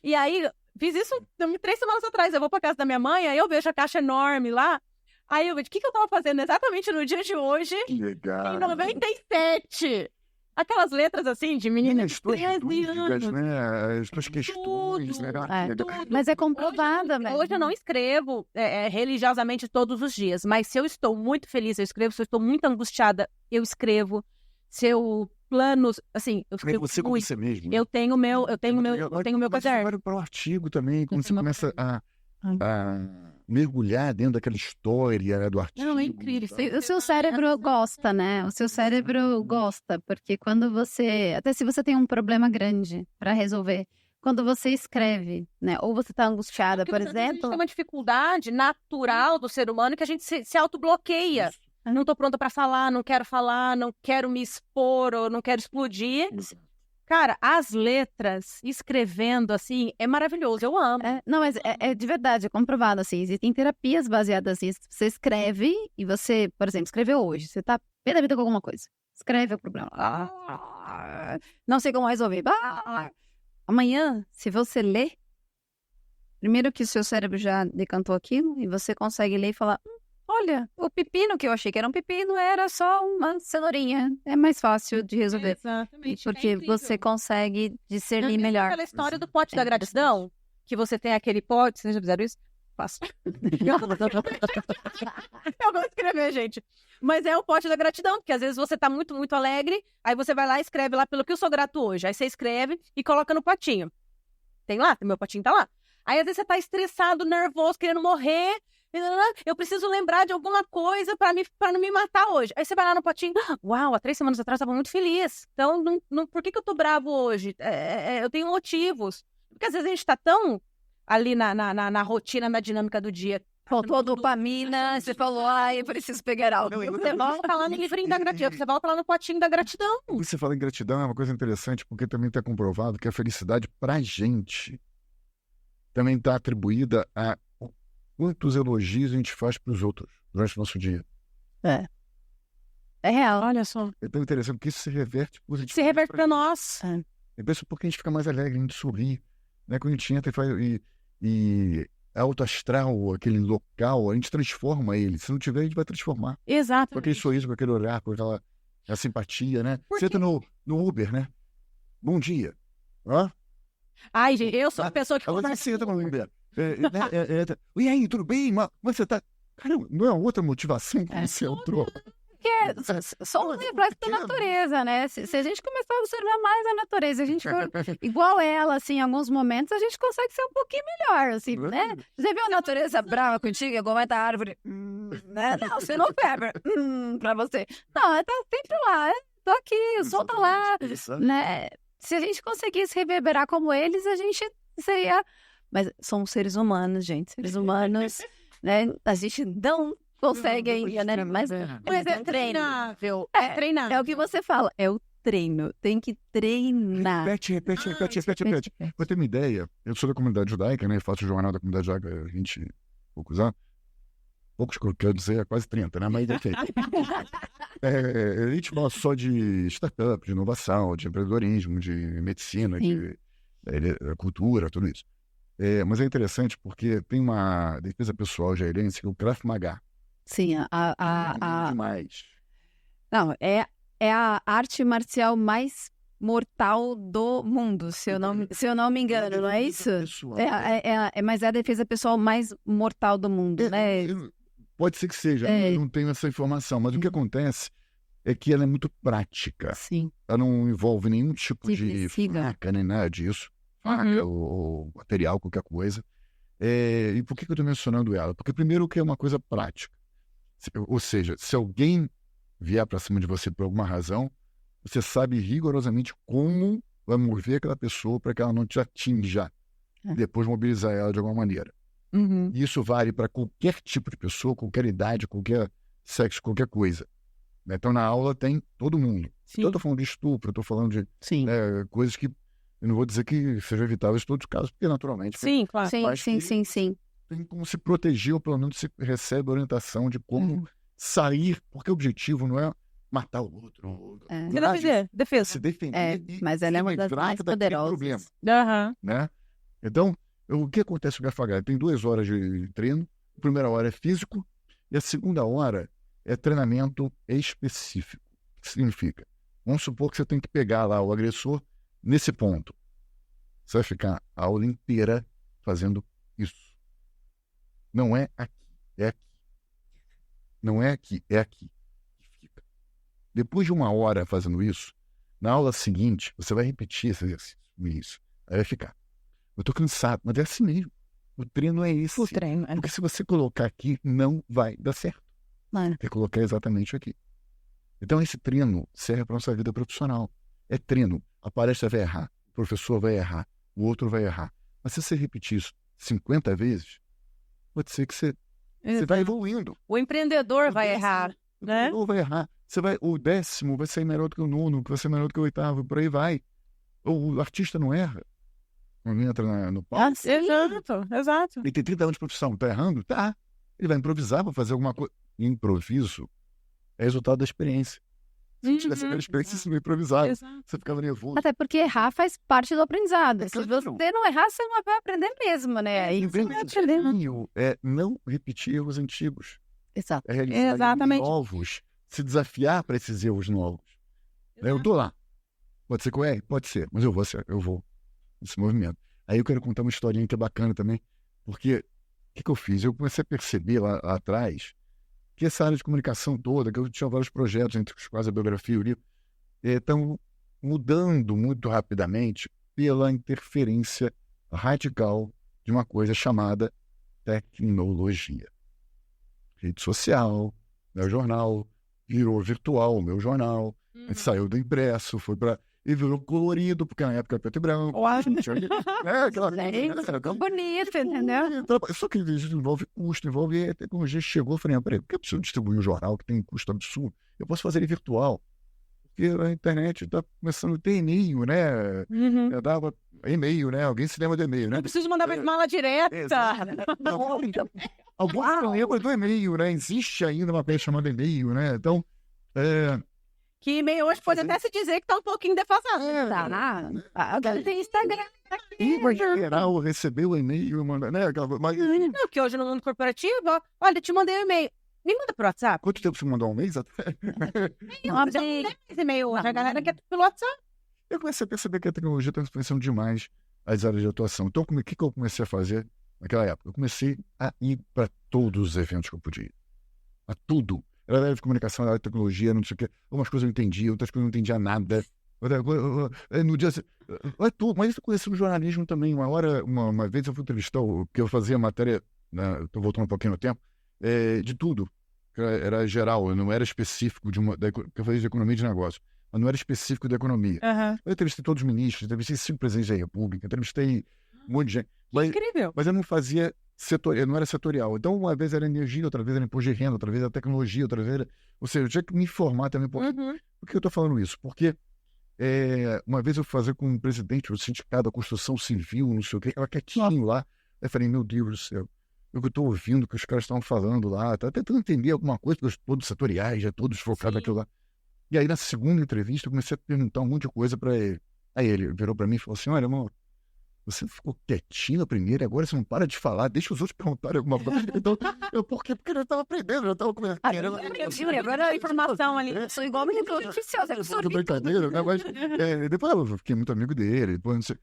E aí, fiz isso 3 semanas atrás. Eu vou pra casa da minha mãe, aí eu vejo a caixa enorme lá. Aí eu vejo, o que eu tava fazendo exatamente no dia de hoje, Que legal. em 97? Aquelas letras assim, de menina As de tuas 13 dúvidas, anos. né? As tuas questões, Tudo. né? Mas é comprovada, velho. Hoje eu não escrevo religiosamente todos os dias, mas se eu estou muito feliz, eu escrevo. Se eu estou muito angustiada, eu escrevo. Se eu planos, assim, eu Nem escrevo você com muito. você mesmo. Eu tenho meu Mas caderno. vai para o artigo também, quando você tenho meu começa a mergulhar dentro daquela história, né, do artigo. Não, é incrível. O seu cérebro gosta, né? O seu cérebro gosta, porque quando você... Até se você tem um problema grande para resolver, quando você escreve, né? Ou você tá angustiada, Porque por muitas vezes a gente exemplo... tem uma dificuldade natural do ser humano que a gente se autobloqueia. Não tô pronta para falar, não quero me expor, ou não quero explodir. Cara, as letras, escrevendo assim, é maravilhoso, eu amo. Não, mas é de verdade, é comprovado, assim, existem terapias baseadas nisso. Você escreve e você, por exemplo, escreveu hoje, você tá pé da vida com alguma coisa. Escreve o problema. Não sei como resolver. Amanhã, se você ler, primeiro que o seu cérebro já decantou aquilo e você consegue ler e falar, olha, o pepino que eu achei que era um pepino era só uma cenourinha. É mais fácil de resolver. Exatamente. Porque você consegue discernir melhor. Aquela história do pote da gratidão, que você tem aquele pote, vocês já fizeram isso? Faço. Eu vou escrever, gente. Mas é o pote da gratidão, porque às vezes você tá muito, muito alegre, aí você vai lá e escreve lá pelo que eu sou grato hoje. Aí você escreve e coloca no potinho. Tem lá? Meu potinho tá lá. Aí às vezes você tá estressado, nervoso, querendo morrer. Eu preciso lembrar de alguma coisa pra não me matar hoje. Aí você vai lá no potinho. Uau, há 3 semanas atrás eu tava muito feliz. Então, por que eu tô bravo hoje? Eu tenho motivos. Porque às vezes a gente tá tão ali na rotina, na dinâmica do dia. Faltou dopamina, você falou, eu preciso pegar algo. Você volta lá no livrinho da gratidão, você volta lá no potinho da gratidão. Você fala em gratidão, é uma coisa interessante, porque também está comprovado que a felicidade pra gente também está atribuída a quantos elogios a gente faz para os outros durante o nosso dia. É real. Olha só. É tão interessante, porque isso se reverte positivamente. Se reverte para nós. É por isso porque a gente fica mais alegre, a gente sorri. Né? Quando a gente entra e alto astral, aquele local, a gente transforma ele. Se não tiver, a gente vai transformar. Exato. Com aquele sorriso, com aquele olhar, com aquela simpatia, né? Você entra no Uber, né? Bom dia. Hã? Ai, gente, eu sou a pessoa que Agora você entra no Uber. E aí, tudo bem? Mas você tá... Caramba, não é outra motivação que você entrou? Porque só um reflexo da natureza, né? Se a gente começar a observar mais a natureza, a gente for igual ela, assim, em alguns momentos, a gente consegue ser um pouquinho melhor, assim, né? Você viu a natureza brava contigo, igual vai da árvore, né? Não, você não pega pra você. Não, ela tá sempre lá, tô aqui, o sol tá lá, né? Se a gente conseguisse reverberar como eles, a gente seria... Mas somos seres humanos, gente, seres humanos, né? A gente não... consegue ainda, né? Mas é treinável. É treinável. É o que você fala. É o treino. Tem que treinar. Repete. Pra ter uma ideia, eu sou da comunidade judaica, né? Faço o jornal da comunidade judaica há 20 e poucos anos. Poucos que eu quero dizer, é quase 30, né? Mas enfim. A gente fala só de startup, de inovação, de empreendedorismo, de medicina, de cultura, tudo isso. Mas é interessante porque tem uma defesa pessoal israelense que é o Krav Maga. Sim, Demais. Não, é a arte marcial mais mortal do mundo, se eu não me engano, não é isso? Mas é a defesa pessoal mais mortal do mundo, né? Pode ser que seja, eu não tenho essa informação, mas o que acontece é que ela é muito prática. Sim. Ela não envolve nenhum tipo de faca, nem nada disso. Faca ou material, qualquer coisa. E por que eu estou mencionando ela? Porque primeiro que é uma coisa prática. Ou seja, se alguém vier para cima de você por alguma razão, você sabe rigorosamente como vai mover aquela pessoa para que ela não te atinja. Depois mobilizar ela de alguma maneira. E isso vale para qualquer tipo de pessoa, qualquer idade, qualquer sexo, qualquer coisa. Então na aula tem todo mundo. Eu estou falando de estupro, eu estou falando de coisas que eu não vou dizer que sejam evitáveis em todos os casos, porque naturalmente... Sim, claro. Sim. Tem como se proteger, ou pelo menos se recebe orientação de como sair, porque o objetivo não é matar o outro. Defesa. Se defender. Mas ela é uma das mais poderosas. Né? Então, o que acontece com o Gafagá? Tem 2 horas de treino, a primeira hora é físico, e a segunda hora é treinamento específico. O que significa? Vamos supor que você tem que pegar lá o agressor nesse ponto. Você vai ficar a aula inteira fazendo isso. Não é aqui, é aqui. Não é aqui, é aqui. Fica. Depois de 1 hora fazendo isso, na aula seguinte, você vai repetir esse exercício. Isso. Aí vai ficar. Eu tô cansado, mas é assim mesmo. O treino é esse. O treino. Porque se você colocar aqui, não vai dar certo. Tem que colocar exatamente aqui. Então esse treino serve para a nossa vida profissional. É treino. A palestra vai errar, o professor vai errar, o outro vai errar. Mas se você repetir isso 50 vezes, pode ser que você vai evoluindo. O empreendedor vai errar, né? O empreendedor vai errar. O 10º vai sair melhor do que o 9º, que vai ser melhor do que o 8º, por aí vai. O artista não erra. Quando entra no palco. Exato. Ele tem 30 anos de profissão, tá errando? Tá. Ele vai improvisar para fazer alguma coisa. Improviso é resultado da experiência. Se tivesse a experiência, você não improvisava. Você ficava nervoso. Até porque errar faz parte do aprendizado. Se você não errar, você não vai aprender mesmo, né? É não repetir erros antigos. Exato. É realizar erros novos. Se desafiar para esses erros novos. Eu tô lá. Pode ser que eu erre? Pode ser. Mas eu vou nesse movimento. Aí eu quero contar uma historinha que é bacana também. Porque o que eu fiz? Eu comecei a perceber lá atrás que essa área de comunicação toda, que eu tinha vários projetos, entre os quais a biografia e o livro, estão mudando muito rapidamente pela interferência radical de uma coisa chamada tecnologia. Rede social, meu jornal, virou virtual o meu jornal, a gente saiu do impresso, foi para... E virou colorido, porque na época era preto e branco. Ficou bonito, entendeu? Só que isso envolve custo, envolve... A tecnologia chegou e falei, peraí, por que eu preciso distribuir um jornal que tem um custo absurdo? Eu posso fazer ele virtual. Porque a internet está começando a ter e-mail, né? Eu dava e-mail, né? Alguém se lembra do e-mail, né? Eu preciso mandar para mala direta. Alguém se lembra do e-mail, né? Existe ainda uma coisa chamada e-mail, né? Então, Que e-mail hoje pode até se dizer que tá um pouquinho defasado. Agora tem Instagram. E vai geral, receber o e-mail, mandar, né? Mas Não, porque hoje no mundo corporativo, olha, eu te mandei um e-mail. Me manda pro WhatsApp. quanto tempo você mandou? Um mês até? Não tem mais e-mail hoje. A galera quer tudo pelo WhatsApp. Eu comecei a perceber que a tecnologia está influenciando demais as áreas de atuação. Então, o que eu comecei a fazer naquela época? Eu comecei a ir para todos os eventos que eu podia ir. A tudo. Era área de comunicação, era área de tecnologia, não sei o quê. Algumas coisas eu entendia, outras coisas eu não entendia nada. No dia é tudo. Mas isso eu conheci no jornalismo também. Uma vez eu fui entrevistar, que eu fazia matéria, né, estou voltando um pouquinho no tempo, de tudo. Era geral, eu não era específico que eu fazia de economia de negócio. Mas não era específico da economia. Eu entrevistei todos os ministros, entrevistei 5 presidentes da República, entrevistei um monte de gente. Incrível. Mas eu não fazia setorial, eu não era setorial. Então, uma vez era energia, outra vez era imposto de renda, outra vez era tecnologia, outra vez era... Ou seja, eu tinha que me informar também. Por que eu estou falando isso? Porque uma vez eu fui fazer com um presidente do sindicato da construção civil, não sei o quê, estava quietinho lá. Aí eu falei, meu Deus do céu, eu estou ouvindo o que os caras estavam falando lá, estava tentando entender alguma coisa, porque todos setoriais, já todos focados naquilo lá. E aí, na segunda entrevista, eu comecei a perguntar um monte de coisa para ele. Aí ele virou para mim e falou assim, olha, irmão, você ficou quietinho na primeira e agora você não para de falar, deixa os outros perguntarem alguma coisa. Então, porque eu já estava aprendendo, já estava começando. Agora a informação ali. Eu sou igual a menina artificial, Tudo brincadeira, né? Mas depois eu fiquei muito amigo dele, depois não sei.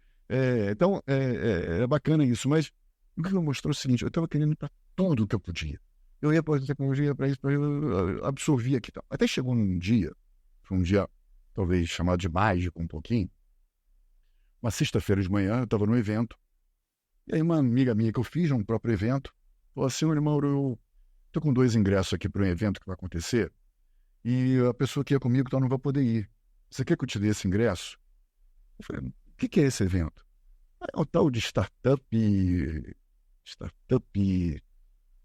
Então, era bacana isso, mas o que me mostrou é o seguinte, eu estava querendo ir para tudo que eu podia. Eu ia para a tecnologia, para isso, eu absorvia aqui. Até chegou um dia, foi um dia talvez chamado de mágico um pouquinho, uma sexta-feira de manhã, eu estava num evento, e aí uma amiga minha que eu fiz um próprio evento, falou assim, olha, Mauro, eu estou com 2 ingressos aqui para um evento que vai acontecer, e a pessoa que ia comigo não vai poder ir. Você quer que eu te dê esse ingresso? Eu falei, o que é esse evento? É o tal de Startup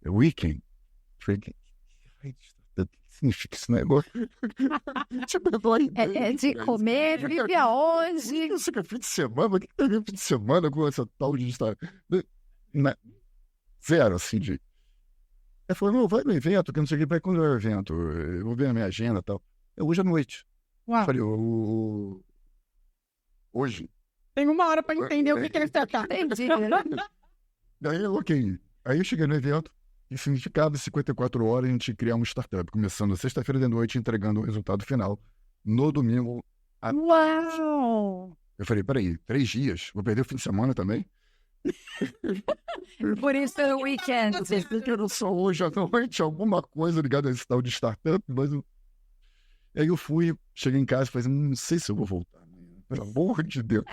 Weekend. Eu falei, que significa esse negócio? É de comer, vive aonde? Isso que é fim de semana? O que tem fim de semana com essa tal de Startup? Zero, assim, de... Ela falou, não, vai no evento, que não sei o que, vai quando é o evento, eu vou ver a minha agenda e tal. É hoje à noite. Uau. Eu falei, hoje? Tem 1 hora para entender o que é startup. Entendi. Daí, ok. Aí eu cheguei no evento, e significava 54 horas a gente criar uma startup, começando na sexta-feira de noite, entregando o resultado final no domingo. Uau! Eu falei, peraí, 3 dias? Vou perder o fim de semana também? Por isso é o weekend. Eu não sou hoje à noite, alguma coisa ligada a esse tal de startup, mas aí eu fui, cheguei em casa e falei, não sei se eu vou voltar. Pelo amor de Deus.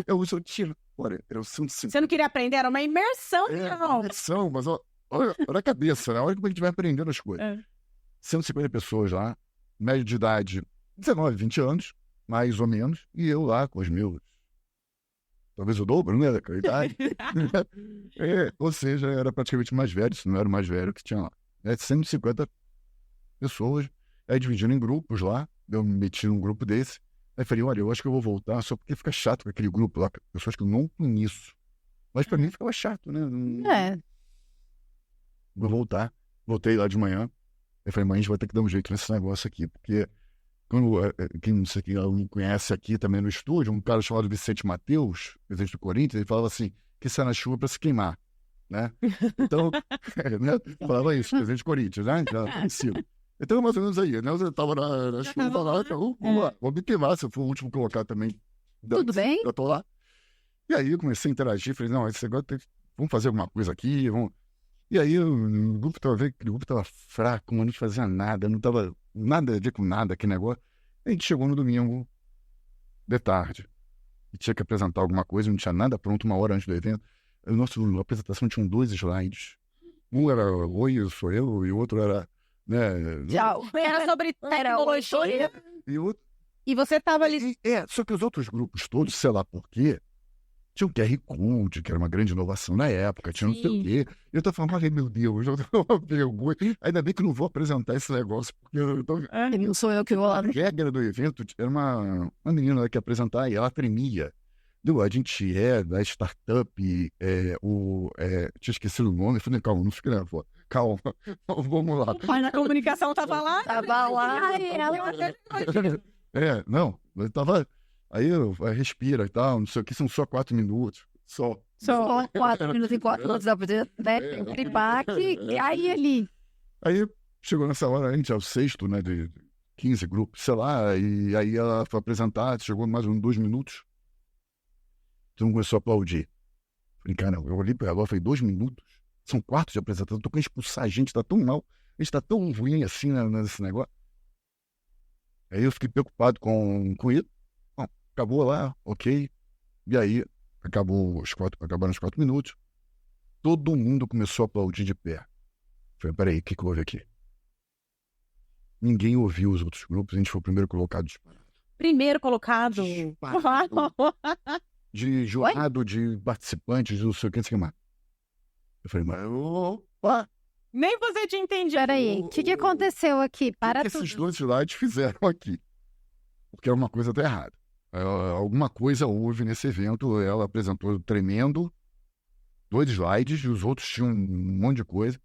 Eu sou tiro. Olha, Você não queria aprender? Era uma imersão, não. Imersão, mas olha a cabeça, né? Olha como a gente vai aprendendo as coisas. 150 pessoas lá, média de idade 19, 20 anos, mais ou menos, e eu lá com os meus. Talvez o dobro, né? Da idade. Ou seja, era praticamente mais velho, se não era o mais velho que tinha lá. 150 pessoas, aí dividindo em grupos lá, eu me meti num grupo desse. Aí falei, olha, eu acho que eu vou voltar só porque fica chato com aquele grupo lá, pessoas que eu não conheço. Mas pra mim ficava chato, né? Vou voltar. Voltei lá de manhã. Eu falei, mãe, a gente vai ter que dar um jeito nesse negócio aqui, porque quem não sei quem alguém conhece aqui também no estúdio, um cara chamado Vicente Mateus, presidente do Corinthians, ele falava assim, que sai na chuva pra se queimar, né? Então, né? Falava isso, presidente do Corinthians, né? Então, mais ou menos aí, né? Eu tava na chuva lá, vou me queimar, se eu for o último colocado também. Tudo bem? Eu tô lá. E aí eu comecei a interagir, falei, não, esse negócio vamos fazer alguma coisa aqui, vamos... E aí o grupo tava fraco, não fazia nada, não tava nada a ver com nada, aquele negócio. A gente chegou no domingo, de tarde, e tinha que apresentar alguma coisa, não tinha nada pronto 1 hora antes do evento. A nossa apresentação tinha 2 slides. Um era oi, eu sou eu, e o outro era... Né, Tchau. Era sobre tecnologia. E você tava ali... Só que os outros grupos todos, sei lá por quê, tinha o QR Code, que era uma grande inovação na época, tinha não sei o quê. E eu tô falando, ai meu Deus, eu tô uma vergonha. Ainda bem que eu não vou apresentar esse negócio, porque Não sou eu que vou lá. A regra do evento era uma menina que ia apresentar e ela tremia. A gente da startup, tinha esquecido o nome, eu falei, calma, não fica nervoso. calma, vamos lá. Mas a comunicação estava lá. Tava lá e ela... Não, eu tava... Aí respira e tal, não sei o que, são só 4 minutos, só. Só 4 minutos em 4 minutos, né? Entre baque, e aí ali. Aí chegou nessa hora, a gente é o sexto, né, de 15 grupos, sei lá, e aí ela foi apresentar, chegou mais uns 2 minutos, todo mundo começou a aplaudir. Falei, cara, eu olhei pra ela, falei, 2 minutos? São 4 de apresentação, tô querendo expulsar a gente, tá tão mal, a gente tá tão ruim assim nesse negócio. Aí eu fiquei preocupado com isso. Bom, acabou lá, ok. E aí, acabaram os 4 minutos, todo mundo começou a aplaudir de pé. Falei, peraí, o que houve aqui? Ninguém ouviu os outros grupos, a gente foi o primeiro colocado disparado. Primeiro colocado. Disparado. De jurado, de participantes, de não sei o que mais. Eu falei, mas opa! Nem você tinha entendido. Peraí, o que aconteceu aqui? Para que tudo. esses dois slides fizeram aqui? Porque uma coisa tá errada. Alguma coisa houve nesse evento, ela apresentou tremendo, 2 slides, e os outros tinham um monte de coisa.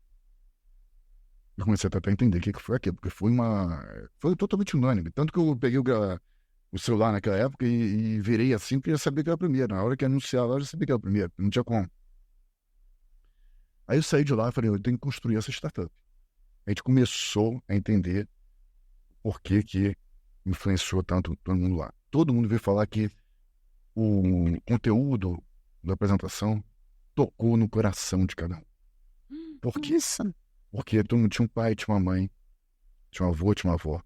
Eu comecei a tentar entender o que foi aquilo, porque foi totalmente unânime. Tanto que eu peguei o celular naquela época e virei assim, porque eu já sabia que era a primeira. Na hora que anunciava, eu já sabia que era a primeira, não tinha como. Aí eu saí de lá e falei, eu tenho que construir essa startup. A gente começou a entender por que influenciou tanto todo mundo lá. Todo mundo veio falar que o conteúdo da apresentação tocou no coração de cada um. Por quê? Porque todo mundo tinha um pai, tinha uma mãe, tinha um avô, tinha uma avó.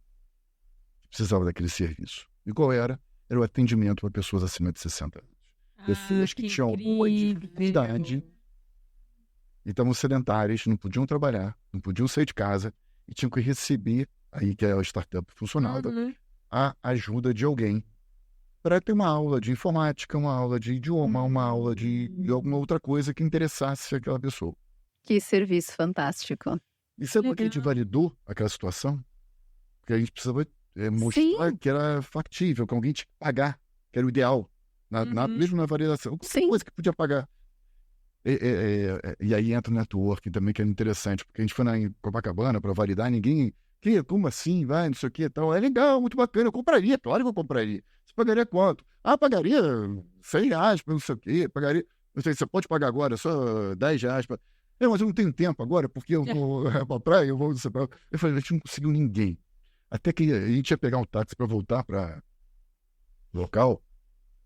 Precisava daquele serviço. E qual era? Era o atendimento para pessoas acima de 60 anos. Pessoas que tinham alguma dificuldade e estavam sedentárias, não podiam trabalhar, não podiam sair de casa e tinham que receber, aí que a startup funcionava, a ajuda de alguém para ter uma aula de informática, uma aula de idioma, uma aula de alguma outra coisa que interessasse aquela pessoa. Que serviço fantástico. E sabe por que a gente validou aquela situação? Porque a gente precisava mostrar que era factível, que alguém tinha que pagar, que era o ideal, mesmo na validação. Qualquer coisa que podia pagar. E aí entra o networking também, que é interessante, porque a gente foi em Copacabana para validar, ninguém... Como assim? Vai, não sei o que e tal. É legal, muito bacana, eu compraria, claro que eu compraria. Você pagaria quanto? Pagaria R$100, não sei o que, pagaria... Não sei, você pode pagar agora só R$10. Mas eu não tenho tempo agora, porque eu vou pra praia, eu vou... Eu falei, a gente não conseguiu ninguém. Até que a gente ia pegar um táxi para voltar para o local,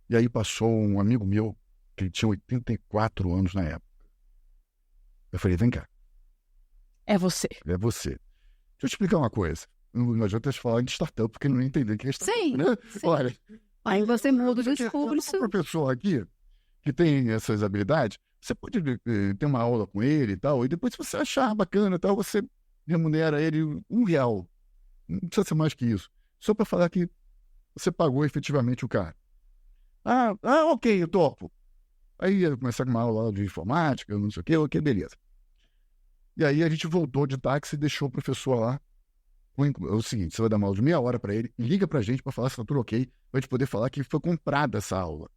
e aí passou um amigo meu, que ele tinha 84 anos na época. Eu falei, vem cá. É você. É você. Deixa eu te explicar uma coisa. Não adianta falar de startup, porque não entender o que é startup, né? Sim. Olha, aí você muda o discurso. Uma pessoa aqui que tem essas habilidades, você pode ter uma aula com ele e tal, e depois se você achar bacana e tal, você remunera ele R$1. Não precisa ser mais que isso. Só para falar que você pagou efetivamente o cara. Ok, eu topo. Aí ia começar com uma aula de informática, não sei o quê, ok, beleza. E aí a gente voltou de táxi e deixou o professor lá. É o seguinte, você vai dar uma aula de meia hora para ele, liga pra gente para falar se tá tudo ok, pra gente poder falar que foi comprada essa aula.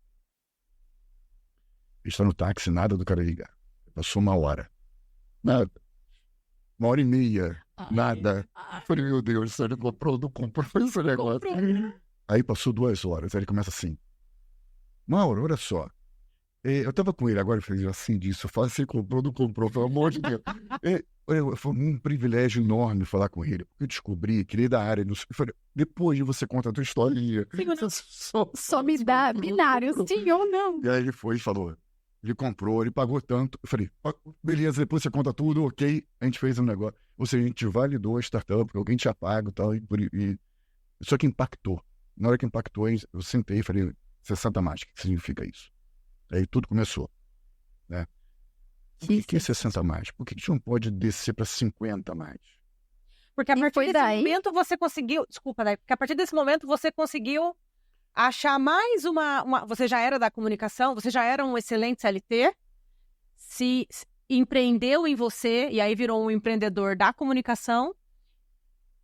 Ele está no táxi, nada do cara ligar. Passou uma hora. Nada. 1h30, nada. Falei, meu Deus, você não comprou esse negócio. Aí passou 2 horas, aí ele começa assim. Mauro, olha só. Eu tava com ele agora, eu falei assim disso. Eu falo, você comprou, não comprou, pelo amor de Deus. Foi um privilégio enorme falar com ele, porque eu descobri que ele é da área. Eu falei, depois de você conta a tua historinha. Só me dá binário, sim ou não. E aí ele foi e falou, ele comprou, ele pagou tanto. Eu falei, beleza, depois você conta tudo, ok. A gente fez um negócio. Ou seja, a gente validou a startup, porque alguém tinha pago e tal. Só que impactou. Na hora que impactou, eu sentei e falei, 60 mais, o que significa isso? Aí tudo começou, né? Por que 60 mais? Por que a gente não pode descer para 50 mais? Porque a partir desse momento você conseguiu... Desculpa, né? Porque a partir desse momento você conseguiu achar mais uma... Você já era da comunicação, você já era um excelente CLT, se empreendeu em você e aí virou um empreendedor da comunicação.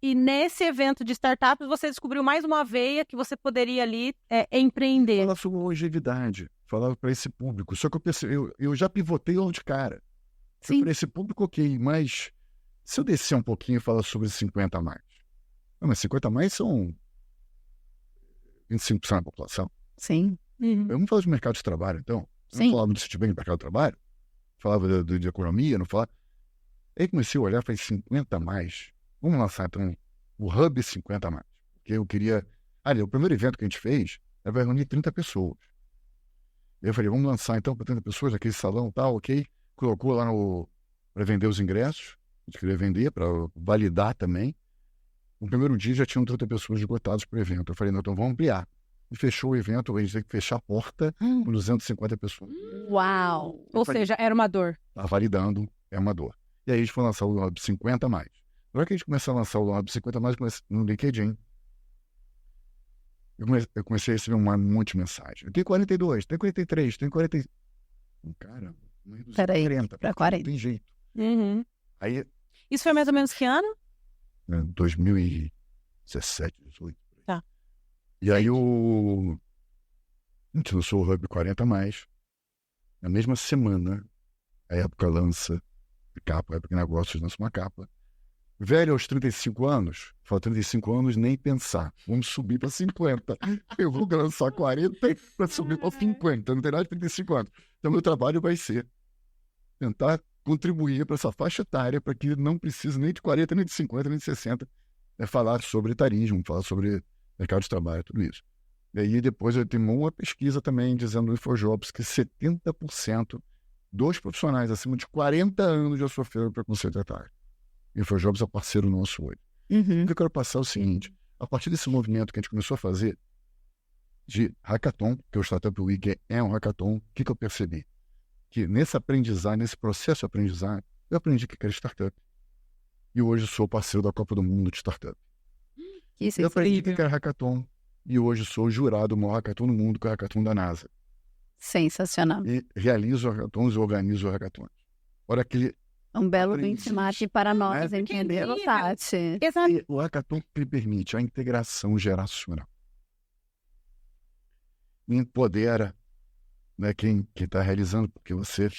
E nesse evento de startups você descobriu mais uma veia que você poderia ali empreender. Falar sobre longevidade, falar para esse público. Só que eu já pivotei logo de cara. Para esse público, ok, mas Se eu descer um pouquinho e falar sobre 50 a mais. Não, mas 50 a mais são 25% da população. Sim. Vamos falar de mercado de trabalho, então. Eu Sim. não falava do Citibank de mercado de trabalho, falava de economia, não falava. Aí comecei a olhar e falei, 50 a mais. Vamos lançar, então, o Hub 50 a mais. Porque eu queria... Ali, o primeiro evento que a gente fez vai reunir 30 pessoas. Eu falei, vamos lançar, então, para 30 pessoas, naquele salão e tal, ok? Colocou lá para vender os ingressos. A gente queria vender, para validar também. No primeiro dia já tinham 30 pessoas esgotadas para o evento. Eu falei, não, então vamos ampliar. E fechou o evento, a gente teve que fechar a porta com 250 pessoas. Uau! Ou seja, era uma dor. Tá validando, é uma dor. E aí a gente foi lançar o Hub 50 a mais. Na hora que a gente começou a lançar o Hub 50 a mais, no LinkedIn, eu comecei a receber um monte de mensagem. Eu tenho 42, tenho 43, tenho 40. Caramba, não reduzi para 40. Para 40. Não tem jeito. Aí, Isso foi mais ou menos que ano? 2017, 18. Tá. E aí a gente lançou o Hub 40 a mais. Na mesma semana, a época lança capa, a época de negócios lança uma capa. Velho aos 35 anos, fala 35 anos, nem pensar. Vamos subir para 50. Eu vou lançar 40 para subir para 50. Não tem nada de 35 anos. Então, meu trabalho vai ser tentar contribuir para essa faixa etária, para que não precise nem de 40, nem de 50, nem de 60, falar sobre etarismo, falar sobre mercado de trabalho, tudo isso. E aí, depois, eu tenho uma pesquisa também dizendo no InfoJobs que 70% dos profissionais acima de 40 anos já sofreram preconceito etário. InfoJobs é parceiro nosso hoje. O que eu quero passar é o seguinte, a partir desse movimento que a gente começou a fazer de hackathon, que o Startup Week é um hackathon, o que eu percebi? Que nesse aprendizado, nesse processo de aprendizado, eu aprendi que era startup. E hoje sou parceiro da Copa do Mundo de Startup. Isso é eu aprendi incrível. que era hackathon. E hoje sou jurado do maior hackathon do mundo, que é o hackathon da NASA. Sensacional. E realizo hackathons e organizo hackathons. Olha aquele... Um belo Aprendi. benchmark para nós, É entendeu, incrível. Tati? Exato. E o hackathon que lhe permite a integração geracional. Empodera, né, quem está realizando, porque você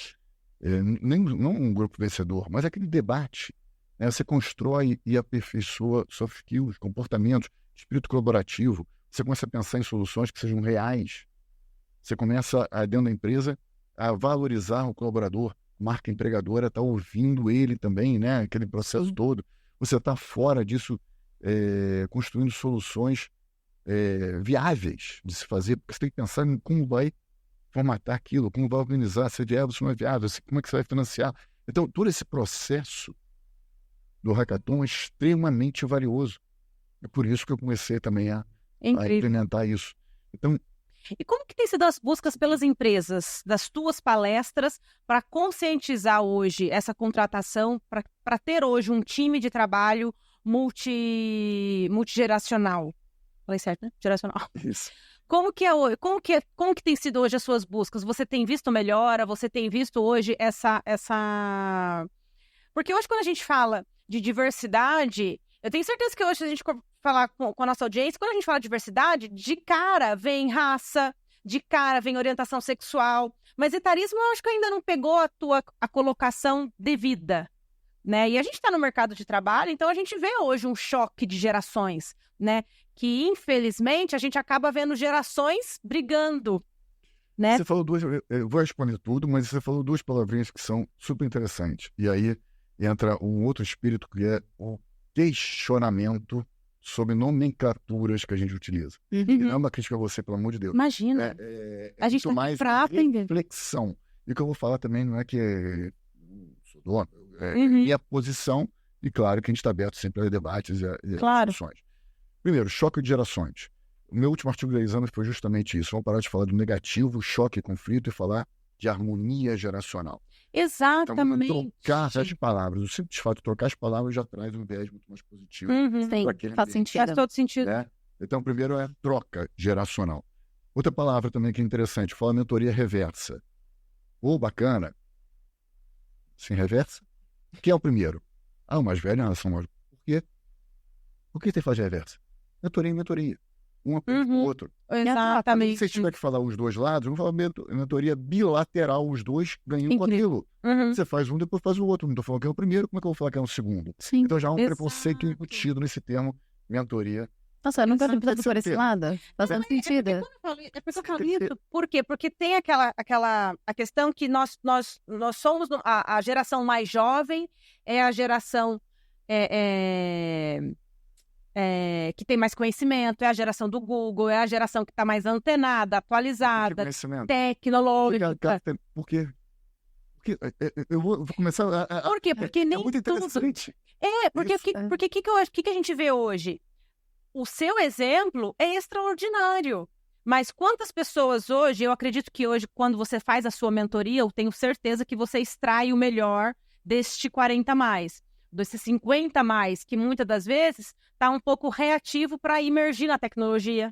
não um grupo vencedor, mas aquele debate, né, você constrói e aperfeiçoa soft skills, comportamentos, espírito colaborativo, você começa a pensar em soluções que sejam reais, você começa, dentro da empresa, a valorizar o colaborador, marca empregadora está ouvindo ele também, né, aquele processo todo, você está fora disso, construindo soluções viáveis de se fazer, porque você tem que pensar em como vai formatar aquilo, como vai organizar, se é viável, se não é viável, como é que você vai financiar. Então, todo esse processo do hackathon é extremamente valioso. É por isso que eu comecei também a implementar isso. Então, e como que tem sido as buscas pelas empresas, das tuas palestras, para conscientizar hoje essa contratação, para ter hoje um time de trabalho multigeracional? Falei certo, né? Geracional. isso. Como que tem sido hoje as suas buscas? Você tem visto melhora? Você tem visto hoje essa... Porque hoje, quando a gente fala de diversidade, eu tenho certeza que hoje, se a gente falar com a nossa audiência, quando a gente fala de diversidade, de cara vem raça, de cara vem orientação sexual, mas etarismo eu acho que ainda não pegou a colocação devida, né? E a gente está no mercado de trabalho, então a gente vê hoje um choque de gerações, né? Que, infelizmente, a gente acaba vendo gerações brigando, né? Você falou eu vou responder tudo, mas você falou duas palavrinhas que são super interessantes. E aí entra um outro espírito que é o questionamento sobre nomenclaturas que a gente utiliza. E não é uma crítica a você, pelo amor de Deus. Imagina. A gente tá mais pra aprender. reflexão. E o que eu vou falar também não é que sou dono, e a posição, e claro que a gente está aberto sempre a debates e discussões. Primeiro, choque de gerações. O meu último artigo de 10 anos foi justamente isso. Vamos parar de falar do negativo, choque e conflito e falar de harmonia geracional. Exatamente. Então, trocar as palavras. O simples fato de trocar as palavras já traz um viés muito mais positivo. Sim, faz sentido. Faz todo sentido. Né? Então, primeiro é troca geracional. Outra palavra também que é interessante, fala mentoria reversa. Bacana. Sim, reversa. Quem é o primeiro? O mais velho em relação ao... Por quê? Por que tem que fazer reversa? Mentoria em mentoria. um aprende com o outro. Se Exatamente. você tiver que falar os dois lados, vamos falar mentoria bilateral, os dois ganham com aquilo. Você faz um, depois faz o outro. Não estou falando que é o primeiro, como é que eu vou falar que é o segundo? Sim. Então já há um preconceito embutido nesse termo mentoria. Nossa, eu nunca tinha pensado por esse lado. Faz tanto sentido. É porque eu falo isso. Por quê? Porque tem a questão que nós somos a geração mais jovem, é a geração que tem mais conhecimento, é a geração do Google, é a geração que está mais antenada, atualizada, tecnológica. Por quê? Porque eu vou começar Por quê? Porque nem muito tudo... interessante. Porque o que a gente vê hoje? O seu exemplo é extraordinário. Mas quantas pessoas hoje, eu acredito que hoje, quando você faz a sua mentoria, eu tenho certeza que você extrai o melhor deste 40 mais, desses 50 mais, que muitas das vezes está um pouco reativo para emergir na tecnologia,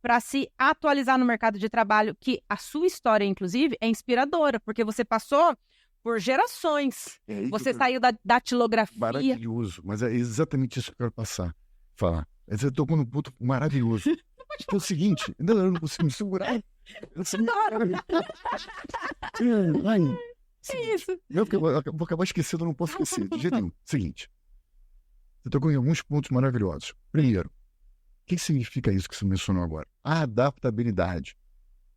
para se atualizar no mercado de trabalho, que a sua história, inclusive, é inspiradora, porque você passou por gerações. Você saiu da datilografia. Maravilhoso, mas é exatamente isso que eu quero falar. Você tocou num ponto maravilhoso. É o seguinte, eu não consigo me segurar. É isso. Eu vou acabar esquecendo, eu não posso esquecer. De jeito nenhum. Seguinte, você tocou em alguns pontos maravilhosos. Primeiro, o que significa isso que você mencionou agora? A adaptabilidade.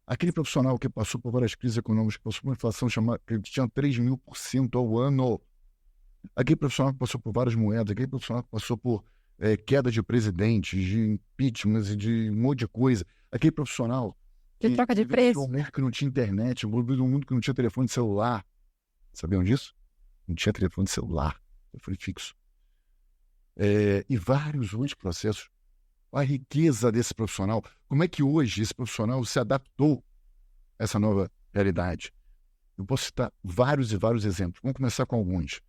Aquele profissional que passou por várias crises econômicas, que passou por uma inflação que tinha 3.000% ao ano. Aquele profissional que passou por várias moedas, aquele profissional que passou por queda de presidentes, de impeachment e de um monte de coisa. Aquele profissional que troca de preço. Um mundo que não tinha internet, um mundo que não tinha telefone celular. Sabiam disso? Não tinha telefone celular, telefone fixo. E vários outros processos. A riqueza desse profissional. Como é que hoje esse profissional se adaptou a essa nova realidade? Eu posso citar vários e vários exemplos. Vamos começar com alguns.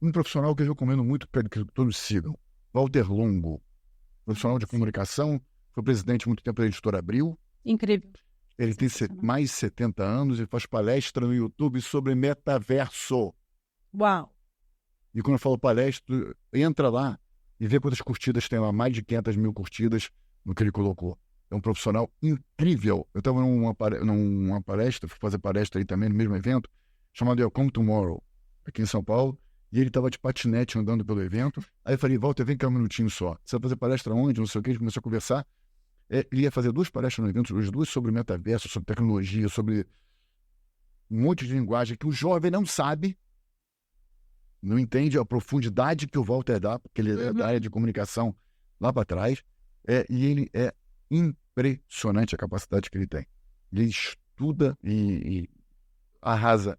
Um profissional que eu recomendo muito que todos sigam. Walter Longo, profissional de comunicação, foi presidente muito tempo da Editora Abril. Incrível. Ele tem mais de 70 anos e faz palestra no YouTube sobre metaverso. Uau! E quando eu falo palestra, entra lá e vê quantas curtidas tem lá, mais de 500 mil curtidas no que ele colocou. É um profissional incrível. Eu estava numa palestra, fui fazer palestra aí também no mesmo evento, chamado Welcome Tomorrow, aqui em São Paulo. E ele estava de patinete andando pelo evento. Aí eu falei, Walter, vem cá um minutinho só. Você vai fazer palestra onde? Não sei o que. A gente começou a conversar. Ele ia fazer 2 palestras no evento, as 2 sobre metaverso, sobre tecnologia, sobre um monte de linguagem que o jovem não sabe, não entende a profundidade que o Walter dá, porque ele é da área de comunicação lá para trás. E ele é impressionante a capacidade que ele tem. Ele estuda e arrasa.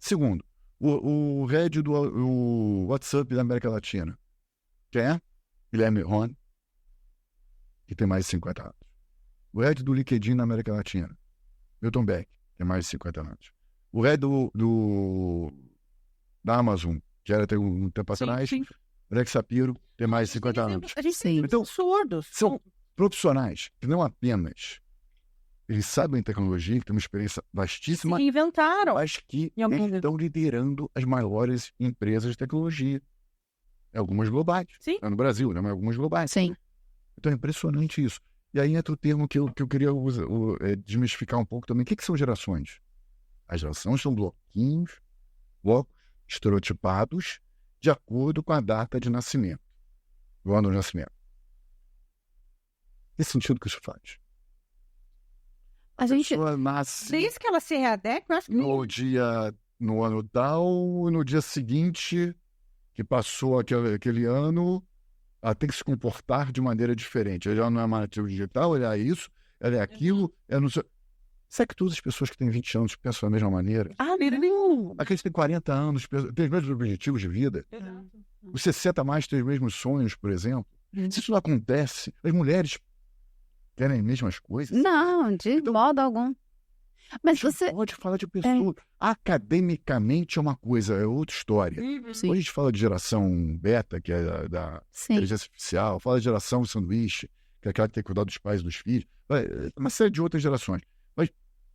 Segundo, o head do WhatsApp da América Latina. Quem é? Guilherme Ron, que tem mais de 50 anos. O head do LinkedIn na América Latina. Milton Beck, que tem mais de 50 anos. O head da Amazon, que era até um tempo atrás, Alex Sapiro, tem mais de 50 anos. A gente tem então, absurdos. São profissionais que não apenas eles sabem tecnologia, que têm uma experiência vastíssima, se inventaram, mas que estão liderando as maiores empresas de tecnologia. Algumas globais. Sim. No Brasil, né? Mas algumas globais. Sim. Então é impressionante isso. E aí entra o termo que eu queria desmistificar um pouco também. O que são gerações? As gerações são blocos estereotipados de acordo com a data de nascimento. O ano de nascimento. Que sentido que isso faz? A gente nasce desde que ela se readequa, eu acho que no ano tal, e no dia seguinte que passou aquele ano, ela tem que se comportar de maneira diferente. Ela não é uma nativa digital, ela é isso, ela é aquilo, ela não sei. Será que todas as pessoas que têm 20 anos pensam da mesma maneira? não. Aqueles que têm 40 anos têm os mesmos objetivos de vida? Os 60 mais têm os mesmos sonhos, por exemplo? Se isso não acontece, as mulheres querem as mesmas coisas? Não, de modo algum. Mas você pode falar de pessoas. Academicamente é uma coisa, é outra história. Sim. Hoje a gente fala de geração beta, que é da inteligência artificial, fala de geração sanduíche, que é aquela que tem que cuidar dos pais e dos filhos, uma série de outras gerações. Mas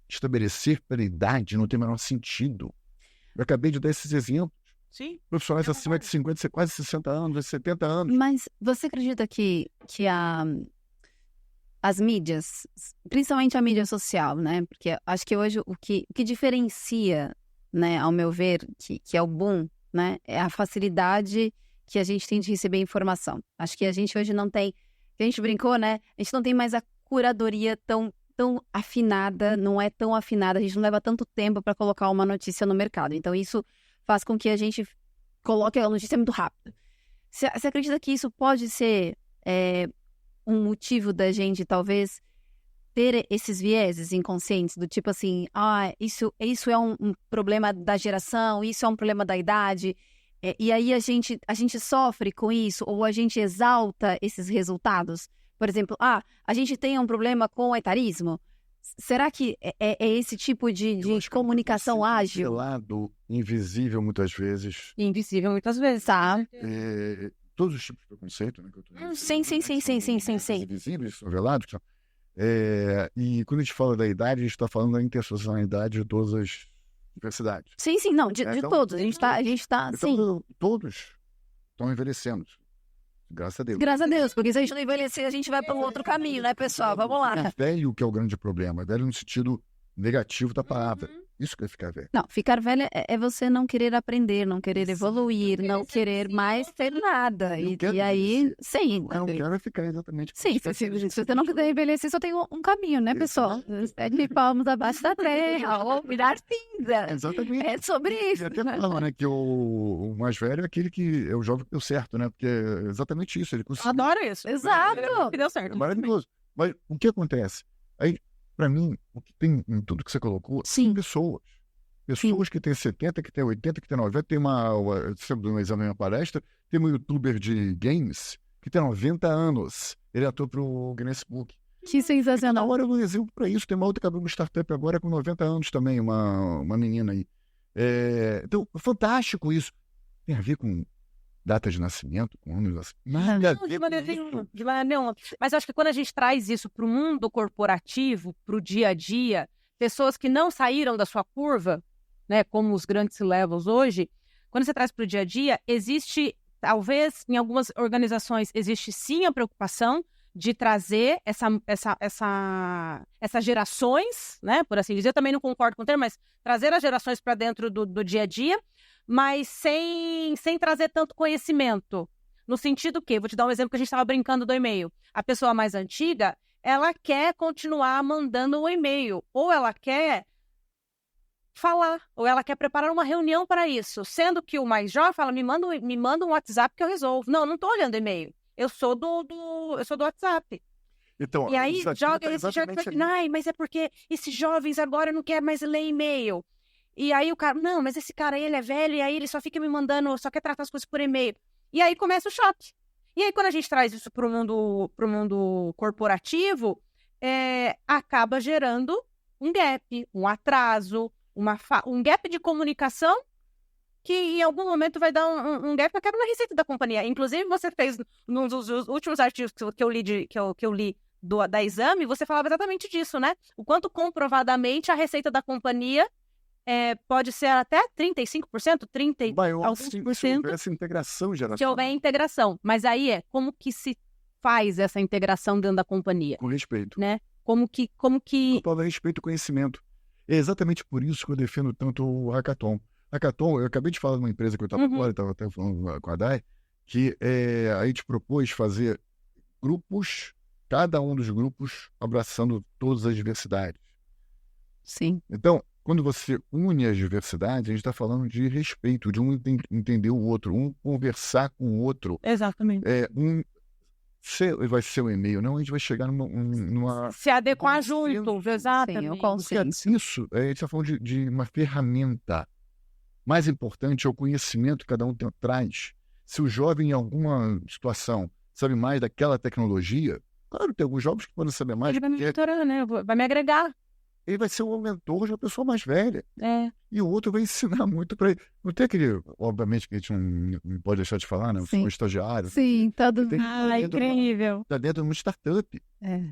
estabelecer pela idade não tem o menor sentido. Eu acabei de dar esses exemplos. Sim. Profissionais acima de 50, quase 60 anos, 70 anos. Mas você acredita que as mídias, principalmente a mídia social, né? Porque acho que hoje o que diferencia, né, ao meu ver, que é o boom, né, é a facilidade que a gente tem de receber informação. Acho que a gente hoje não tem, que a gente brincou, né? A gente não tem mais a curadoria tão afinada, não é tão afinada, a gente não leva tanto tempo para colocar uma notícia no mercado. Então isso faz com que a gente coloque a notícia muito rápido. Você acredita que isso pode ser um motivo da gente, talvez, ter esses vieses inconscientes, do tipo assim, isso é um problema da geração, isso é um problema da idade, e aí a gente sofre com isso, ou a gente exalta esses resultados? Por exemplo, a gente tem um problema com o etarismo? Será que é esse tipo de comunicação ágil? Velado, invisível muitas vezes. Invisível muitas vezes. Tá. Todos os tipos de preconceito, né? Que eu tô dizendo, Sim. Invisíveis, são velados. E quando a gente fala da idade, a gente está falando da interseccionalidade de todas as diversidades. Sim, não, de Então, todos. A gente tá, sim. Então, todos estão envelhecendo. Graças a Deus. Graças a Deus, porque se a gente não envelhecer, a gente vai para um outro caminho, né, pessoal? Vamos lá. É velho que é o grande problema. Velho no sentido negativo da palavra. Isso que é ficar velho. Não, ficar velho é você não querer aprender, não querer evoluir, não querer mais ter nada. E aí, sim. Eu não quero ficar exatamente... Sim, se você não quiser envelhecer, só tem um caminho, né, pessoal? 7 palmos abaixo da terra, ou virar cinza. Exatamente. É sobre isso. E até falam, né, que o mais velho é aquele que é o jovem que deu certo, né? Porque é exatamente isso. Ele conseguiu. Adoro isso. Exato. Que deu certo. É maravilhoso. Mas o que acontece? Aí, pra mim, o que tem em tudo que você colocou são pessoas. Pessoas que têm 70, que têm 80, que têm 90. Tem sempre um exame na palestra, tem um youtuber de games que tem 90 anos. Ele atua pro Guinness Book. Que sensacional. Agora eu dou um exemplo para isso. Tem uma outra que abriu uma startup agora com 90 anos também, uma menina aí. Então, fantástico isso. Tem a ver com data de nascimento, com anos assim. Nada a ver De maneira nenhuma. Mas eu acho que quando a gente traz isso para o mundo corporativo, para o dia a dia, pessoas que não saíram da sua curva, né, como os grandes levels hoje, quando você traz para o dia a dia, existe, talvez em algumas organizações, existe sim a preocupação de trazer essas gerações, né, por assim dizer. Eu também não concordo com o termo, mas trazer as gerações para dentro do dia a dia, mas sem trazer tanto conhecimento. No sentido que, vou te dar um exemplo que a gente estava brincando do e-mail. A pessoa mais antiga, ela quer continuar mandando um e-mail, ou ela quer falar, ou ela quer preparar uma reunião para isso, sendo que o mais jovem fala, me manda um WhatsApp que eu resolvo. Não estou olhando e-mail. Eu sou do WhatsApp. Então, e aí joga esse jogo, mas é porque esses jovens agora não querem mais ler e-mail. E aí o cara, não, mas esse cara aí, ele é velho, e aí ele só fica me mandando, só quer tratar as coisas por e-mail. E aí começa o choque. E aí quando a gente traz isso pro mundo corporativo, acaba gerando um gap, um atraso, um gap de comunicação que em algum momento vai dar um gap até na receita da companhia. Inclusive, você fez, num dos últimos artigos que eu li da Exame, você falava exatamente disso, né? O quanto comprovadamente a receita da companhia pode ser até 35%, 30%, alguns por cento. Essa integração geracional. Se houver integração. Mas aí como que se faz essa integração dentro da companhia? Com respeito. Né? Como que... Com respeito e conhecimento. É exatamente por isso que eu defendo tanto o Hackathon. Hackathon, eu acabei de falar de uma empresa que eu estava agora, estava até falando com a Dai, que a gente propôs fazer grupos, cada um dos grupos abraçando todas as diversidades. Sim. Então, quando você une as diversidades, a gente está falando de respeito, de um entender o outro, um conversar com o outro. Exatamente. Vai ser um e-mail, não, a gente vai chegar numa... Se adequar junto, exatamente. Sim, o consenso. Isso, a gente está falando de uma ferramenta. Mais importante é o conhecimento que cada um traz. Se o jovem, em alguma situação, sabe mais daquela tecnologia, claro, tem alguns jovens que podem saber mais. Ele vai me mentorar, né? Vai me agregar. Ele vai ser o mentor de uma pessoa mais velha. E o outro vai ensinar muito para ele. Não tem aquele, obviamente, que a gente não pode deixar de falar, né? O estagiário. Sim, todo mundo. Incrível. Está dentro de uma startup.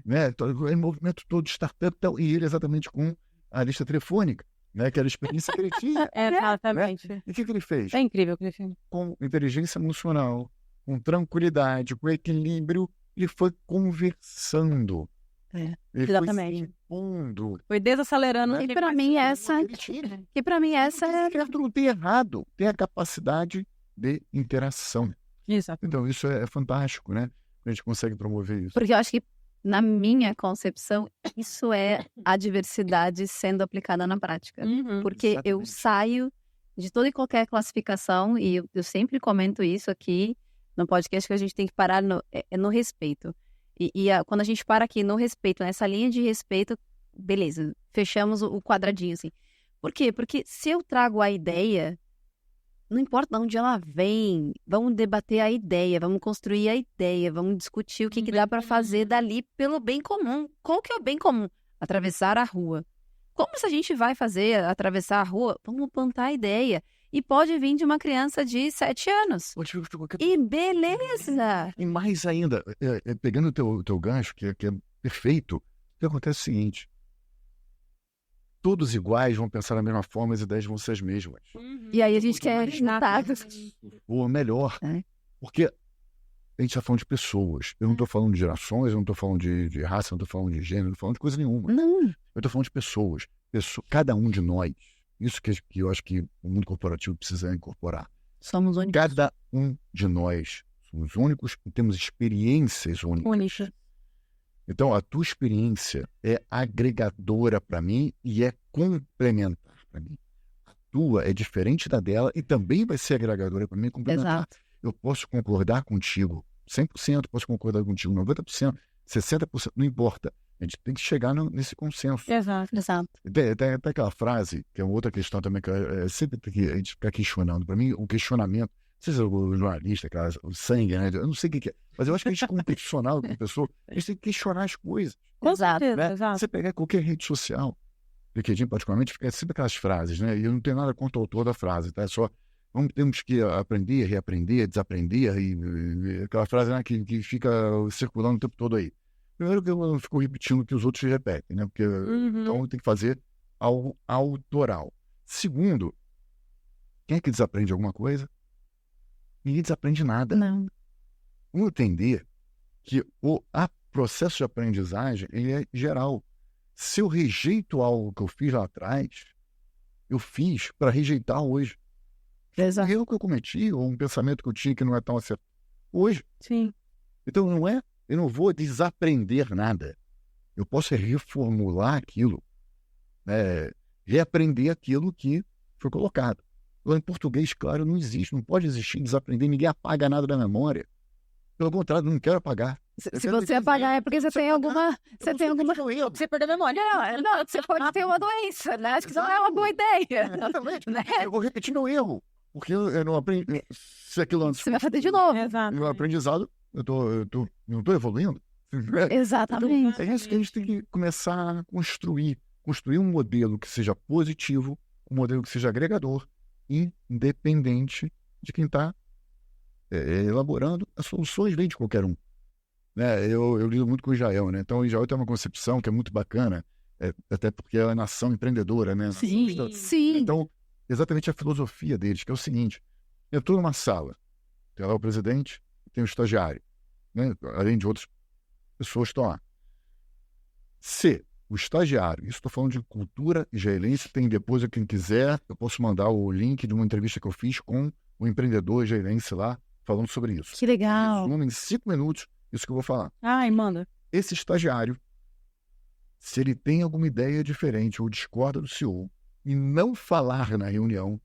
Né? O movimento todo de startup e ele exatamente com a lista telefônica. né? Que era a experiência que ele tinha. Exatamente. E o que ele fez? É incrível aquele filme. Com inteligência emocional, com tranquilidade, com equilíbrio, ele foi conversando. Ele exatamente. foi se impondo. Foi desacelerando. E para mim essa Não tem errado, tem a capacidade de interação. Exato. Então isso é fantástico, né? A gente consegue promover isso. Porque eu acho que, na minha concepção, isso é a diversidade sendo aplicada na prática. Porque eu Exatamente. saio de toda e qualquer classificação, e eu sempre comento isso aqui no podcast, que a gente tem que parar no respeito. Quando a gente para aqui no respeito, nessa linha de respeito, beleza, fechamos o quadradinho, assim. Por quê? Porque se eu trago a ideia, não importa de onde ela vem, vamos debater a ideia, vamos construir a ideia, vamos discutir o que dá para fazer dali pelo bem comum. Qual que é o bem comum? Atravessar a rua. Como se a gente vai fazer atravessar a rua? Vamos plantar a ideia. E pode vir de uma criança de 7 anos. E beleza! E mais ainda, pegando o teu gancho, que é perfeito, o que acontece é o seguinte: todos iguais vão pensar da mesma forma, as ideias vão ser as mesmas. E aí a gente quer resultados. Ou melhor, porque a gente está falando de pessoas. Eu não estou falando de gerações, eu não estou falando de raça, eu não estou falando de gênero, não estou falando de coisa nenhuma. Não. Eu estou falando de pessoas. Cada um de nós. Isso que eu acho que o mundo corporativo precisa incorporar. Somos únicos. Cada um de nós somos únicos e temos experiências únicas. Então, a tua experiência é agregadora para mim e é complementar para mim. A tua é diferente da dela e também vai ser agregadora para mim e complementar. Exato. Eu posso concordar contigo 100%, posso concordar contigo 90%, 60%, não importa. A gente tem que chegar nesse consenso. Exato. Tem aquela frase, que é uma outra questão também, que sempre tem que a gente ficar questionando. Para mim, o questionamento, não sei se é o jornalista, o sangue, né? Eu não sei o que é, mas eu acho que a gente, como profissional, como pessoa, a gente tem que questionar as coisas. Com certeza, Né? exato. Você pegar qualquer rede social, LinkedIn particularmente, fica sempre aquelas frases, né? E eu não tenho nada contra o autor da frase, tá? É só temos que aprender, reaprender, desaprender, e aquela frase, né, que fica circulando o tempo todo aí. Primeiro que eu não fico repetindo o que os outros repetem, né? Porque então tem que fazer algo autoral. Segundo, quem é que desaprende alguma coisa? Ninguém desaprende nada. Não. Vamos entender que o processo de aprendizagem ele é geral. Se eu rejeito algo que eu fiz lá atrás, eu fiz para rejeitar hoje. Exato. Um erro que eu cometi, ou um pensamento que eu tinha que não é tão acertado hoje. Sim. Então eu não vou desaprender nada. Eu posso reformular aquilo, né? Reaprender aquilo que foi colocado. Em português, claro, não existe, não pode existir desaprender, ninguém apaga nada da memória. Pelo contrário, não quero apagar. Se você apagar é porque você tem alguma... Você perdeu a memória. Não, você pode ter uma doença, né? Acho que não é uma boa ideia. Exatamente. Né? Eu vou repetir meu erro, porque eu não aprendi. Se aquilo antes... Você vai fazer de novo. Exato. No aprendizado, eu não estou evoluindo. Exatamente. Então, é isso que a gente tem que começar a construir. Construir um modelo que seja positivo, um modelo que seja agregador, independente de quem está elaborando. As soluções vêm de qualquer um. Né? Eu lido muito com o Israel, né? Então o Israel tem uma concepção que é muito bacana, até porque ela é nação empreendedora, né? Sim. Então, exatamente a filosofia deles, que é o seguinte: eu estou numa sala, tem lá o presidente, tem o estagiário, né? Além de outras pessoas que estão lá. Se o estagiário, isso estou falando de cultura israelense, tem depois, quem quiser, eu posso mandar o link de uma entrevista que eu fiz com o empreendedor israelense lá, falando sobre isso. Que legal. Em 5 minutos, isso que eu vou falar. Ai, manda. Esse estagiário, se ele tem alguma ideia diferente ou discorda do CEO e não falar na reunião,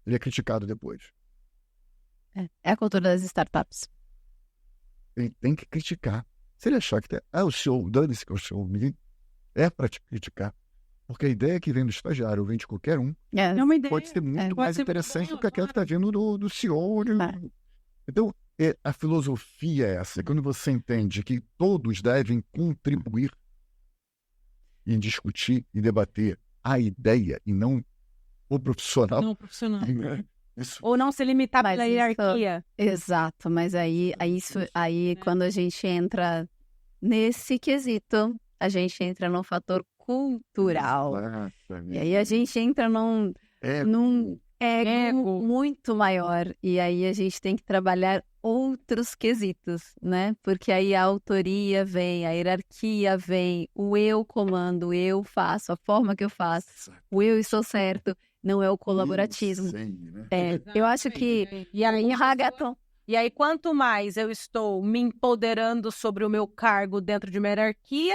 ele é criticado depois. É a cultura das startups. Ele tem que criticar. Se ele achar que o CEO, dane-se que é o CEO, ninguém é para te criticar. Porque a ideia que vem do estagiário ou vem de qualquer um É uma ideia. pode ser muito Pode mais ser interessante muito do que aquela que está vindo do CEO. Então, a filosofia é essa. Quando você entende que todos devem contribuir em discutir e debater a ideia e não o profissional. Não profissional. Isso. Ou não se limitar Mas pela isso- hierarquia. Exato, mas aí quando a gente entra nesse quesito, a gente entra no fator cultural. Exatamente. E aí a gente entra num ego muito maior. E aí a gente tem que trabalhar outros quesitos, né? Porque aí a autoria vem, a hierarquia vem, o eu comando, o eu faço, a forma que eu faço, o eu estou certo, não é o colaborativismo. Sim, né? Eu acho que E aí, o hackathon... E aí, quanto mais eu estou me empoderando sobre o meu cargo dentro de uma hierarquia,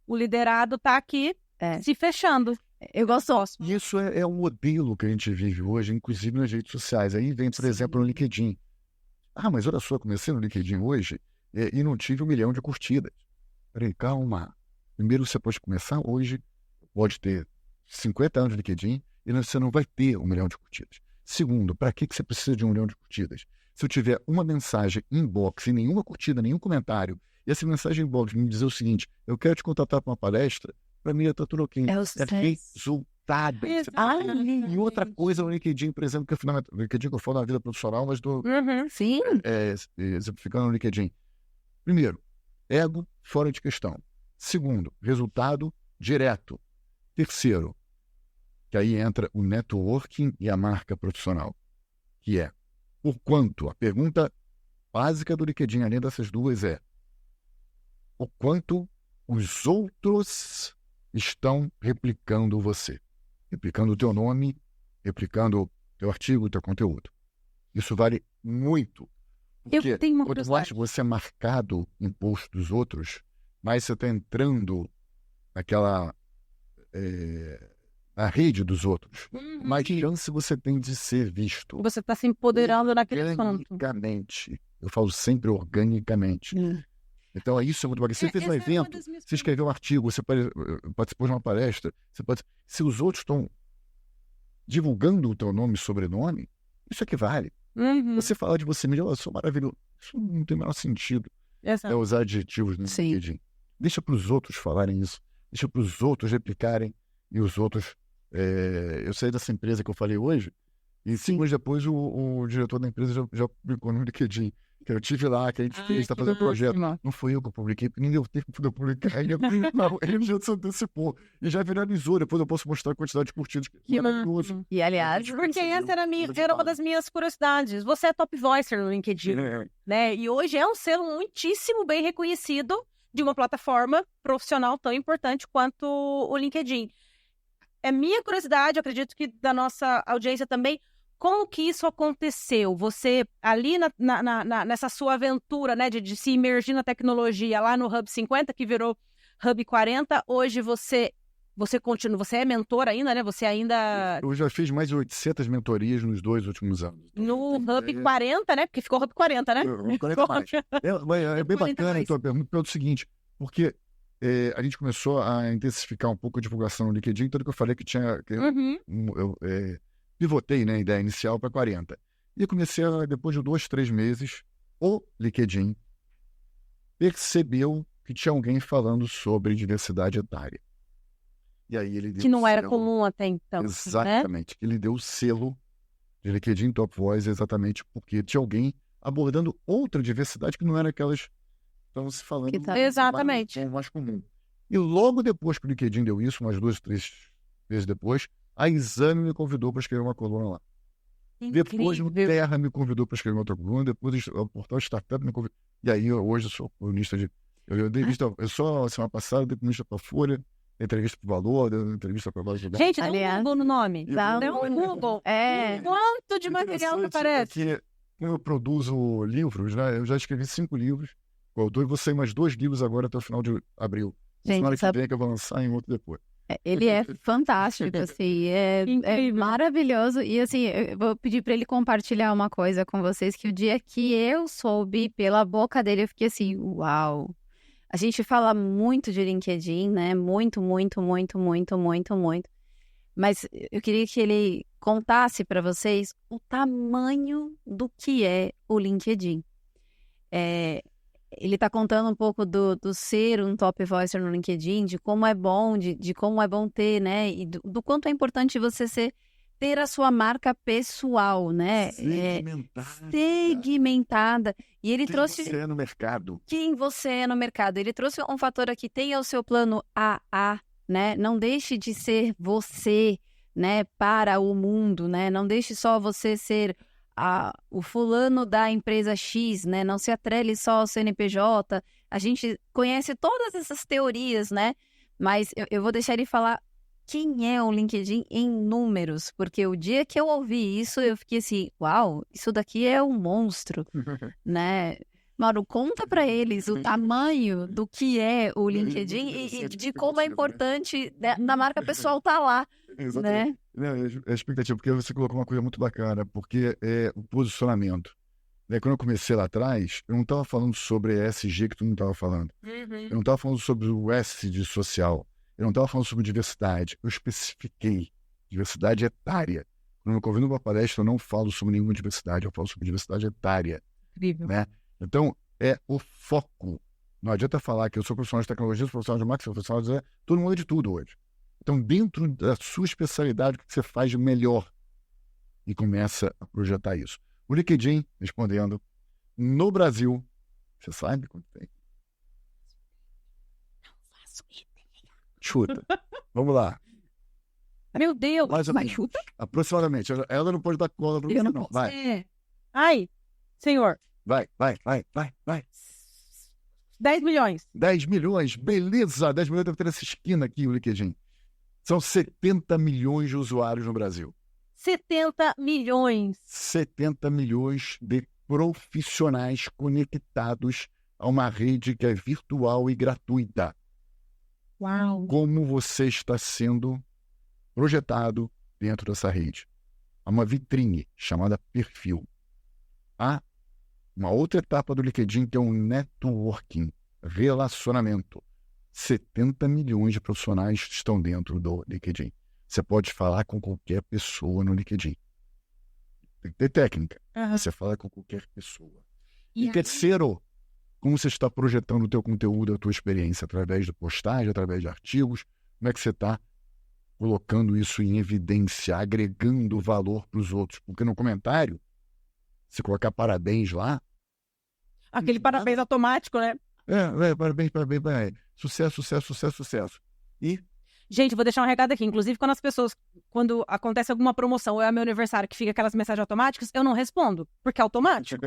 o liderado está aqui se fechando. Eu gosto. E isso é um modelo que a gente vive hoje, inclusive nas redes sociais. Aí vem, por exemplo, no LinkedIn. Ah, mas olha só, eu comecei no LinkedIn hoje e não tive 1 milhão de curtidas. Peraí, calma. Primeiro, você pode começar hoje, pode ter 50 anos de LinkedIn e você não vai ter 1 milhão de curtidas. Segundo, para que você precisa de 1 milhão de curtidas? Se eu tiver uma mensagem inbox e nenhuma curtida, nenhum comentário, e essa mensagem inbox me dizer o seguinte, eu quero te contratar para uma palestra, para mim está tudo ok. É resultado. E outra coisa no LinkedIn, por exemplo, que é fundamental. No LinkedIn que eu falo na vida profissional, mas estou Sim. exemplificando no LinkedIn. Primeiro, ego fora de questão. Segundo, resultado direto. Terceiro, que aí entra o networking e a marca profissional, que é por quanto, a pergunta básica do LinkedIn, além dessas duas, é o quanto os outros estão replicando você. Replicando o teu nome, replicando o teu artigo, o teu conteúdo. Isso vale muito. Porque Eu tenho uma quanto mais você é marcado em post dos outros, mais você está entrando naquela... na rede dos outros, mais chance você tem de ser visto. Você está se empoderando naquele assunto. Organicamente. Eu falo sempre organicamente. Então, isso é muito bacana. Você fez um evento, você escreveu um artigo, você participou de uma palestra, se os outros estão divulgando o teu nome e sobrenome, isso é que vale. Você falar de você mesmo, eu sou maravilhoso. Isso não tem o menor sentido. Usar adjetivos no LinkedIn. Deixa para os outros falarem isso. Deixa para os outros replicarem e os outros... eu saí dessa empresa que eu falei hoje e 5 anos depois o diretor da empresa já publicou no LinkedIn que eu tive lá, que a gente fez, está fazendo projeto. Não foi eu que eu publiquei, porque nem deu tempo de eu publicar. Ele já se antecipou e já viralizou. Depois eu posso mostrar a quantidade de curtidas. Que maravilhoso. E aliás, porque essa era uma das minhas curiosidades. Você é top voicer no LinkedIn, né? E hoje é um selo muitíssimo bem reconhecido de uma plataforma profissional tão importante quanto o LinkedIn. É minha curiosidade, eu acredito que da nossa audiência também, como que isso aconteceu? Você, ali nessa sua aventura, né, de se imergir na tecnologia lá no Hub 50, que virou Hub 40, hoje você continua, você é mentor ainda, né? Você ainda... Eu já fiz mais de 800 mentorias nos 2 últimos anos. No Hub 40, né? Porque ficou Hub 40, né? Hub 40 mais. É bem bacana a tua pergunta pelo seguinte, porque a gente começou a intensificar um pouco a divulgação no LinkedIn, tanto que eu falei que tinha... pivotei, né, a ideia inicial para 40. E eu comecei, depois de 2, 3 meses, o LinkedIn percebeu que tinha alguém falando sobre diversidade etária. E aí ele deu que não era comum até então. Exatamente. Né? Ele deu o selo de LinkedIn Top Voice exatamente porque tinha alguém abordando outra diversidade que não era aquelas que estavam se falando. Exatamente. Mais comum. E logo depois que o LinkedIn deu isso, umas 2, 3 vezes depois, a Exame me convidou para escrever uma coluna lá. Incrível. Depois o Terra me convidou para escrever outra coluna, depois o portal Startup me convidou. E aí hoje eu sou colunista de... Eu dei entrevista, eu só semana passada dei entrevista para a Folha, entrevista para o Valor, dei entrevista para vários lugares. Gente, dá um Google no nome. Dá um Google. Quanto de material que aparece? É que, como eu produzo livros, né? Eu já escrevi 5 livros. Eu vou sair mais 2 livros agora até o final de abril. Semana que vem que eu vou lançar em outro depois. Ele é fantástico, assim, é maravilhoso. E assim, eu vou pedir para ele compartilhar uma coisa com vocês, que o dia que eu soube pela boca dele, eu fiquei assim, uau! A gente fala muito de LinkedIn, né? Muito. Mas eu queria que ele contasse para vocês o tamanho do que é o LinkedIn. Ele está contando um pouco do ser um top voicer no LinkedIn, de como é bom, de como é bom ter, né? E do quanto é importante você ter a sua marca pessoal, né? Segmentada. E ele trouxe... Quem você é no mercado. Quem você é no mercado. Ele trouxe um fator aqui, tenha o seu plano AA, né? Não deixe de ser você, né, para o mundo, né? Não deixe só você ser o fulano da empresa X, né? Não se atrele só ao CNPJ. A gente conhece todas essas teorias, né? Mas eu vou deixar ele falar quem é o LinkedIn em números, porque o dia que eu ouvi isso, eu fiquei assim, uau, isso daqui é um monstro, né? Mauro, conta para eles o tamanho do que é o LinkedIn e de como é importante, né, na marca pessoal estar lá, né? Não, é expectativa, porque você colocou uma coisa muito bacana, porque é o posicionamento. Né? Quando eu comecei lá atrás, eu não estava falando sobre ESG que tu não estava falando. Eu não estava falando sobre o S de social. Eu não estava falando sobre diversidade. Eu especifiquei diversidade etária. Quando eu convido uma palestra, eu não falo sobre nenhuma diversidade, eu falo sobre diversidade etária. Incrível. Né? Então, é o foco. Não adianta falar que eu sou profissional de tecnologia, sou profissional de marketing, sou profissional de... Todo mundo é de tudo hoje. Então, dentro da sua especialidade, o que você faz de melhor? E começa a projetar isso. O LinkedIn, respondendo, no Brasil, você sabe quanto tem? Não faço ideia. Chuta. Vamos lá. Meu Deus. Mas chuta. Aproximadamente. Ela não pode dar cola para você, não. posso. Vai. Ai, senhor. Vai. 10 milhões. 10 milhões, beleza. 10 milhões deve ter nessa esquina aqui, o LinkedIn. São 70 milhões de usuários no Brasil. 70 milhões. 70 milhões de profissionais conectados a uma rede que é virtual e gratuita. Uau. Como você está sendo projetado dentro dessa rede? Há uma vitrine chamada perfil. Há uma outra etapa do LinkedIn que é o networking, relacionamento. 70 milhões de profissionais estão dentro do LinkedIn. Você pode falar com qualquer pessoa no LinkedIn. Tem que ter técnica. Você fala com qualquer pessoa. E terceiro, como você está projetando o teu conteúdo, a tua experiência, através de postagem, através de artigos, como é que você está colocando isso em evidência, agregando valor para os outros? Porque no comentário, se colocar parabéns lá... Aquele parabéns automático, né? Parabéns. Sucesso. E... Gente, vou deixar um recado aqui. Inclusive, quando acontece alguma promoção ou é meu aniversário que fica aquelas mensagens automáticas, eu não respondo, porque é automático.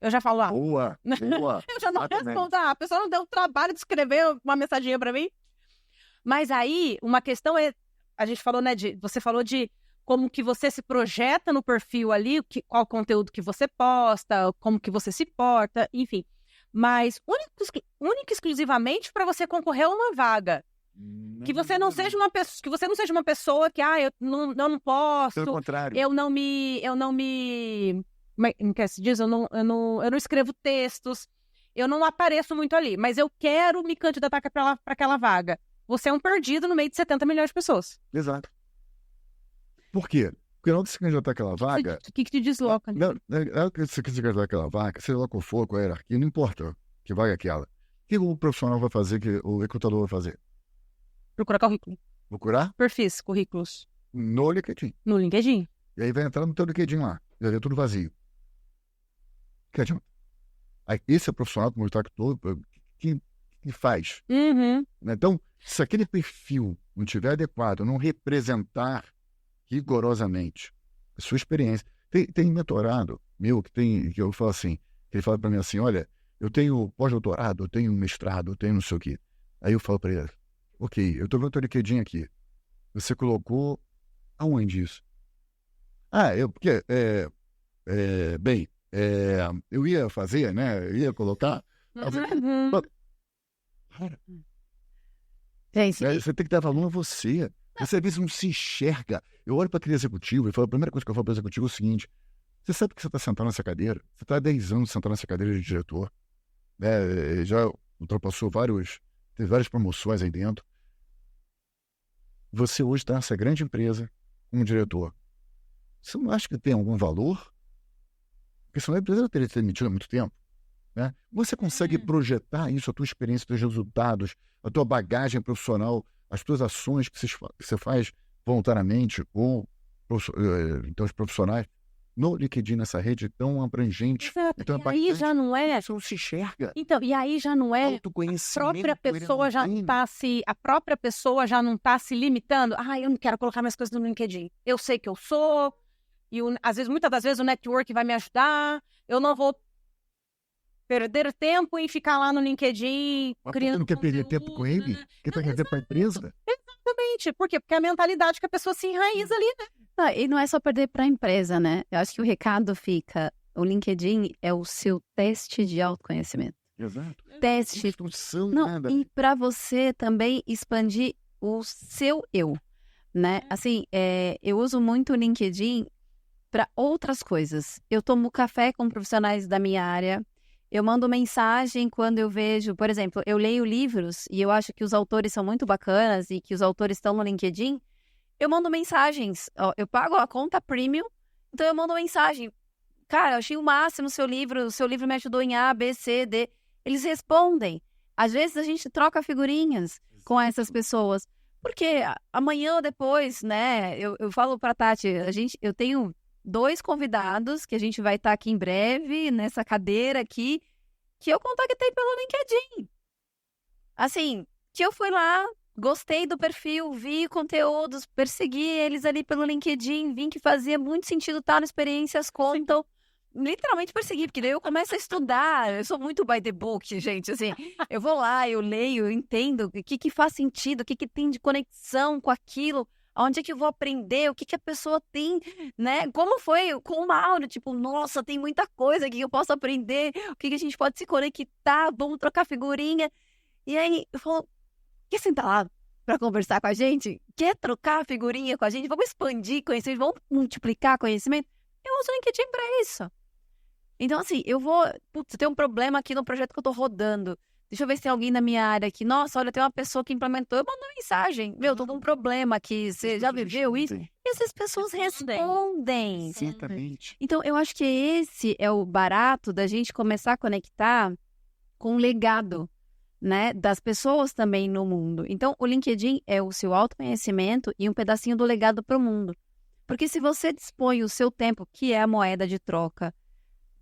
Eu já falo, Boa. Eu já não respondo. A pessoa não deu o trabalho de escrever uma mensaginha pra mim. Mas aí, uma questão é, a gente falou, né, você falou de como que você se projeta no perfil ali, qual conteúdo que você posta, como que você se porta, enfim. Mas único exclusivamente para você concorrer a uma vaga. Que você não seja uma pessoa que eu não posso. Pelo contrário. Eu não me como que se diz? Eu não escrevo textos. Eu não apareço muito ali, mas eu quero me candidatar para aquela vaga. Você é um perdido no meio de 70 milhões de pessoas. Exato. Por quê? Porque na hora que você candidatar aquela vaga... O que te desloca? Na hora que você candidatar aquela vaga, seja lá qual for, qual é a hierarquia, não importa que vaga é aquela. O que o profissional vai fazer, que o recrutador vai fazer? Procurar currículo. Procurar? Perfis, currículos. No LinkedIn. No LinkedIn. E aí vai entrar no teu LinkedIn lá. Já vê tudo vazio. Que adianta? Aí, esse é o profissional, como eu estou todo, que faz. Então, se aquele perfil não estiver adequado, não representar rigorosamente a sua experiência. Tem mentorado meu que eu falo assim, que ele fala para mim assim, olha, eu tenho pós-doutorado, eu tenho mestrado, eu tenho não sei o quê. Aí eu falo para ele, ok, eu estou vendo o teu LinkedIn aqui. Você colocou aonde isso? Eu ia fazer, né? Eu ia colocar. Cara, você tem que dar valor a você. Você às vezes não se enxerga. Eu olho para aquele executivo e falo, a primeira coisa que eu falo para o executivo é o seguinte: você sabe que você está sentado nessa cadeira? Você está há 10 anos sentado nessa cadeira de diretor. Né? Já ultrapassou teve várias promoções aí dentro. Você hoje está nessa grande empresa como diretor. Você não acha que tem algum valor? Porque senão a empresa não teria te demitido há muito tempo. Né? Você consegue projetar isso, a tua experiência, os teus resultados, a tua bagagem profissional, as tuas ações que você faz voluntariamente ou então os profissionais, no LinkedIn, nessa rede tão abrangente. Exato. Então, E aí já não é... Você não se enxerga. Então, e aí já não é... Autoconhecimento. A própria pessoa já não tá se limitando. Eu não quero colocar minhas coisas no LinkedIn. Eu sei que eu sou, e muitas das vezes o network vai me ajudar. Eu não vou perder tempo em ficar lá no LinkedIn criando Você não quer perder conteúdo, tempo com ele? né? Quer perder tempo com a empresa? Exatamente. Por quê? Porque é a mentalidade que a pessoa se enraiza ali, né? E não é só perder para a empresa, né? Eu acho que o recado fica, o LinkedIn é o seu teste de autoconhecimento. Exato. Teste. Instrução, Não, nada. e para você também expandir o seu eu, né? Assim, eu uso muito o LinkedIn para outras coisas. Eu tomo café com profissionais da minha área. Eu mando mensagem quando eu vejo, por exemplo, eu leio livros e eu acho que os autores são muito bacanas e que os autores estão no LinkedIn. Eu mando mensagens, eu pago a conta premium, então eu mando mensagem. Cara, eu achei o máximo o seu livro me ajudou em A, B, C, D. Eles respondem. Às vezes a gente troca figurinhas com essas pessoas. Porque amanhã ou depois, né, eu falo pra Tati, eu tenho 2 convidados que a gente vai estar aqui em breve, nessa cadeira aqui, que eu contactei pelo LinkedIn. Assim, que eu fui lá, gostei do perfil, vi conteúdos, persegui eles ali pelo LinkedIn, vi que fazia muito sentido estar no Experiências Contam. Literalmente persegui, porque daí eu começo a estudar. Eu sou muito by the book, gente, assim. Eu vou lá, eu leio, eu entendo o que faz sentido, o que tem de conexão com aquilo, onde é que eu vou aprender, o que a pessoa tem, né? Como foi com o Mauro, tipo, nossa, tem muita coisa aqui que eu posso aprender, o que a gente pode se conectar, vamos trocar figurinha. E aí, eu falo, quer sentar lá pra conversar com a gente? Quer trocar figurinha com a gente? Vamos expandir conhecimento, vamos multiplicar conhecimento? Eu uso o LinkedIn pra isso. Então, assim, eu tem um problema aqui no projeto que eu tô rodando. Deixa eu ver se tem alguém na minha área aqui. Nossa, olha, tem uma pessoa que implementou. Eu mando uma mensagem. Meu, tô com um problema aqui. Você já viveu isso? E essas pessoas respondem. Exatamente. Então, eu acho que esse é o barato da gente começar a conectar com o legado, né, das pessoas também no mundo. Então, o LinkedIn é o seu autoconhecimento e um pedacinho do legado para o mundo. Porque se você dispõe o seu tempo, que é a moeda de troca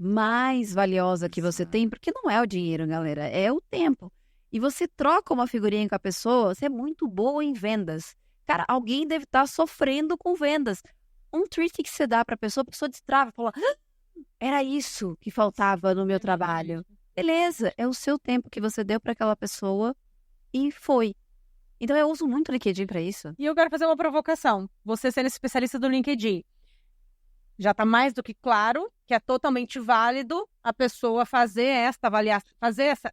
mais valiosa que você tem, porque não é o dinheiro, galera, é o tempo. E você troca uma figurinha com a pessoa, você é muito boa em vendas. Cara, alguém deve estar sofrendo com vendas. Um trick que você dá para a pessoa destrava, fala, era isso que faltava no meu trabalho. Beleza, é o seu tempo que você deu para aquela pessoa e foi. Então eu uso muito o LinkedIn para isso. E eu quero fazer uma provocação. Você sendo especialista do LinkedIn, já está mais do que claro que é totalmente válido a pessoa fazer esta avaliação,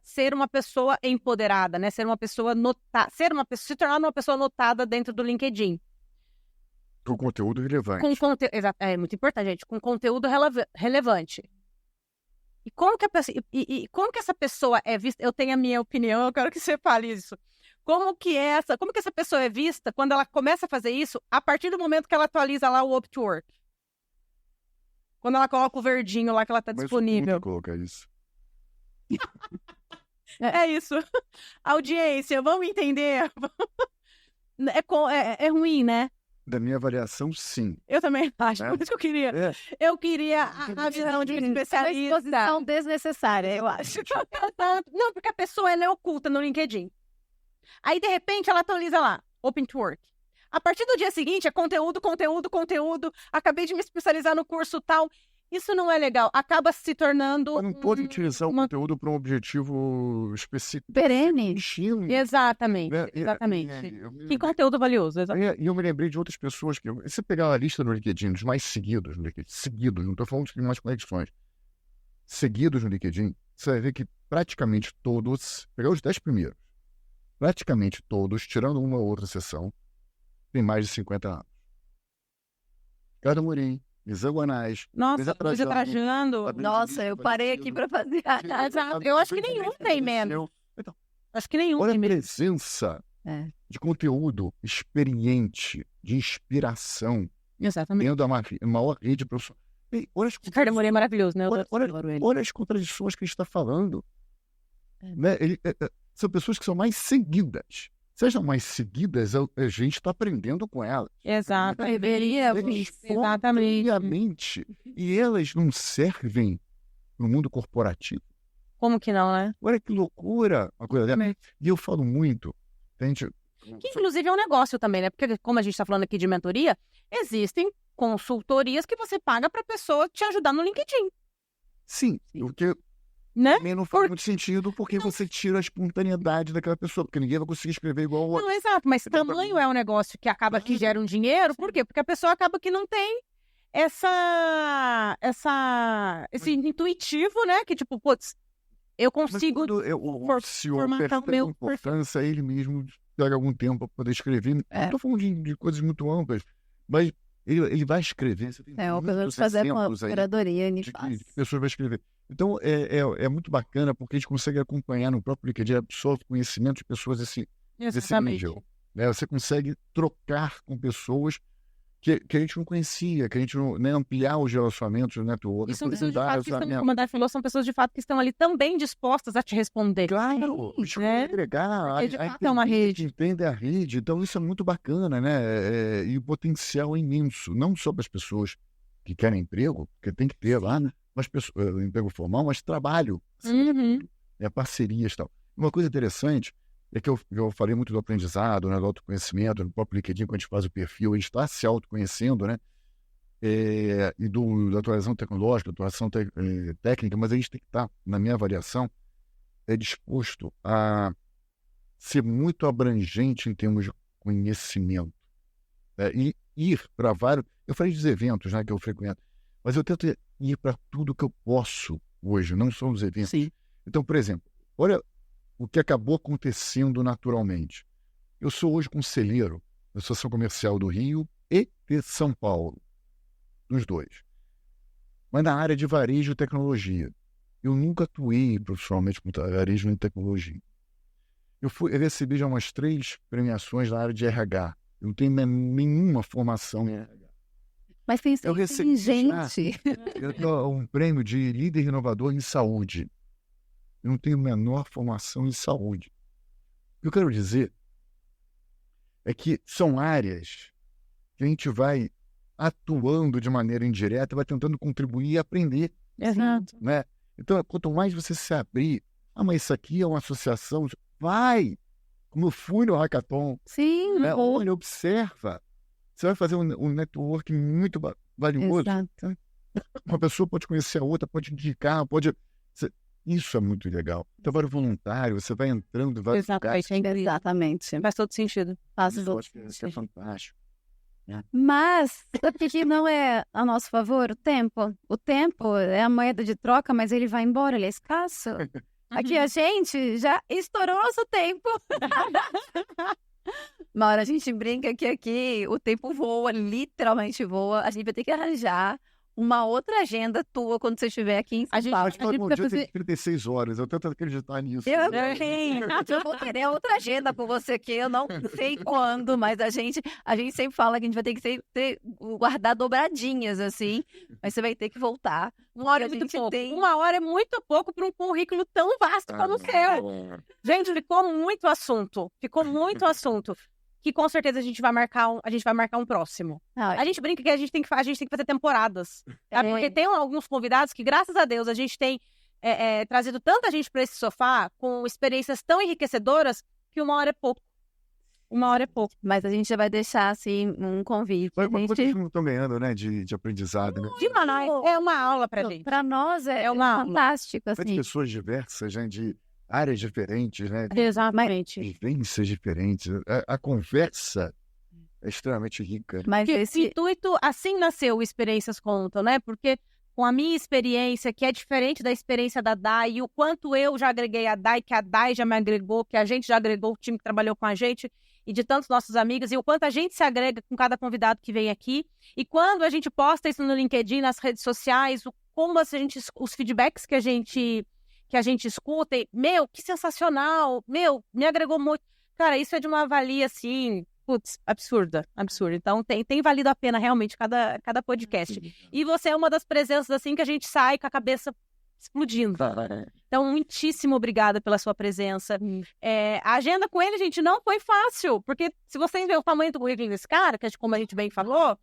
ser uma pessoa empoderada, né? Ser uma pessoa notada, se tornar uma pessoa notada dentro do LinkedIn. Com conteúdo relevante. É muito importante, gente. Com conteúdo relevante. E como que essa pessoa é vista? Eu tenho a minha opinião, eu quero que você fale isso. Como que essa pessoa é vista quando ela começa a fazer isso a partir do momento que ela atualiza lá o Up2Work? Quando ela coloca o verdinho lá que ela está disponível. Mas colocar isso. É isso. Audiência, vamos entender. É ruim, né? Da minha avaliação, sim. Eu também acho. Por isso que eu queria. Eu queria a visão de um especialista. É uma exposição desnecessária, eu acho. Não, porque a pessoa ela é oculta no LinkedIn. Aí, de repente, ela atualiza lá, Up2Work. A partir do dia seguinte, é conteúdo. Acabei de me especializar no curso tal. Isso não é legal. Acaba se tornando... Mas não pode utilizar o conteúdo para um objetivo específico. Perene. Exatamente. Que conteúdo valioso. E eu me lembrei de outras pessoas que... Se você pegar a lista no LinkedIn, dos mais seguidos no LinkedIn, não estou falando de mais conexões, seguidos no LinkedIn, você vai ver que praticamente todos, pegar os 10 primeiros, praticamente todos, tirando uma ou outra sessão, tem mais de 50 anos. Ricardo Amorim, Nizam Guanais, Luísa Trajano. Nossa, eu parei aqui para fazer a... Eu acho que nenhum tem menos. Então, acho que nenhum olha tem a menos. presença de conteúdo experiente, de inspiração, Exatamente. dentro da maior rede profissional. Ricardo Amorim é maravilhoso, né? Olha as contradições que a gente está falando. Né? São pessoas que são mais seguidas sejam mais seguidas, a gente está aprendendo com elas. Exato. Deveria, Exatamente. E elas não servem no mundo corporativo. Como que não, né? Olha que loucura uma coisa dessa. E eu falo muito, gente... Que inclusive é um negócio também, né? Porque como a gente está falando aqui de mentoria, existem consultorias que você paga para a pessoa te ajudar no LinkedIn. Sim, porque Né? também não faz muito sentido, porque você tira a espontaneidade daquela pessoa, porque ninguém vai conseguir escrever igual o outro. Não, exato, mas tamanho é um negócio que acaba que gera um dinheiro, por quê? Porque a pessoa acaba que não tem esse intuitivo, né? Que tipo, putz, eu Mas consigo quando o senhor formatar o meu importância, ele mesmo pega algum tempo para poder escrever. Não estou falando de coisas muito amplas, mas ele vai escrever. Você tem ou pelo menos muitos fazer uma exemplos aí curadoria de que pessoas vai escrever. Então, é muito bacana, porque a gente consegue acompanhar no próprio LinkedIn, absorve conhecimento de pessoas desse nível. Né? Você consegue trocar com pessoas que a gente não conhecia, que a gente não, né, ampliar os relacionamentos, o network. E são pessoas de fato que estão, como a Dai falou, são pessoas de fato que estão ali também dispostas a te responder. Claro, né? agregar. Porque de fato é uma rede. Entende a rede. Então, isso é muito bacana, né? E o potencial é imenso, não só para as pessoas que querem emprego, porque tem que ter lá, né? Mas emprego formal, mas trabalho. Parcerias e tal. Uma coisa interessante é que eu falei muito do aprendizado, né, do autoconhecimento, no próprio LinkedIn, quando a gente faz o perfil, a gente está se autoconhecendo, né? E da atualização tecnológica, atuação técnica, mas a gente tem que estar, na minha avaliação, disposto a ser muito abrangente em termos de conhecimento. E ir para vários... Eu falei dos eventos, né, que eu frequento, mas eu tento ir para tudo que eu posso hoje, não só os eventos. Sim. Então, por exemplo, olha o que acabou acontecendo naturalmente. Eu sou hoje conselheiro da Associação Comercial do Rio e de São Paulo, dos dois. Mas na área de varejo e tecnologia. Eu nunca atuei profissionalmente com varejo e tecnologia. Eu recebi já umas 3 premiações na área de RH. Eu não tenho nenhuma formação em RH. Mas tem eu recebi gente. Um prêmio de líder inovador em saúde. Eu não tenho a menor formação em saúde. O que eu quero dizer é que são áreas que a gente vai atuando de maneira indireta, vai tentando contribuir e aprender. Exato. Né? Então, quanto mais você se abrir, mas isso aqui é uma associação, vai! Como eu fui no Hackathon. Sim. Né? Olha, observa. Você vai fazer um network muito valioso. Exato. Uma pessoa pode conhecer a outra, pode indicar, pode... Isso é muito legal. Trabalho voluntário, você vai entrando, vai... Exatamente. Faz todo sentido. Isso é fantástico. Mas, sabe o que não é a nosso favor? O tempo. O tempo é a moeda de troca, mas ele vai embora, ele é escasso. Aqui a gente já estourou nosso tempo. Uma hora a gente brinca que aqui o tempo voa, literalmente voa. A gente vai ter que arranjar uma outra agenda tua quando você estiver aqui em São Paulo. A gente tem 36 horas, eu tento acreditar nisso. Eu vou ter outra agenda com você aqui, eu não sei quando, mas a gente sempre fala que a gente vai ter que guardar dobradinhas, assim, mas você vai ter que voltar. Uma hora é muito pouco. Uma hora é muito pouco para um currículo tão vasto como o seu. Gente, ficou muito assunto. Que com certeza a gente vai marcar um próximo. A gente brinca que a gente tem que fazer temporadas. Porque tem alguns convidados que, graças a Deus, a gente tem trazido tanta gente para esse sofá com experiências tão enriquecedoras que uma hora é pouco. Mas a gente já vai deixar, assim, um convite. Mas vocês não estão ganhando, né, de aprendizado, né? É uma aula pra gente. Para nós é fantástico, assim. De pessoas diversas, né, de áreas diferentes, né? Exatamente. Vivências diferentes. A conversa é extremamente rica. Mas esse intuito, assim nasceu o Experiências Contam, né? Porque com a minha experiência, que é diferente da experiência da Dai, e o quanto eu já agreguei a Dai, que a Dai já me agregou, que a gente já agregou, o time que trabalhou com a gente, e de tantos nossos amigos, e o quanto a gente se agrega com cada convidado que vem aqui. E quando a gente posta isso no LinkedIn, nas redes sociais, os feedbacks que a gente escuta, e, que sensacional, me agregou muito. Cara, isso é de uma valia, assim, absurda. Então, tem valido a pena, realmente, cada podcast. E você é uma das presenças, assim, que a gente sai com a cabeça explodindo. Então, muitíssimo obrigada pela sua presença. A agenda com ele, gente, não foi fácil, porque se vocês verem o tamanho do currículo desse cara, que como a gente bem falou,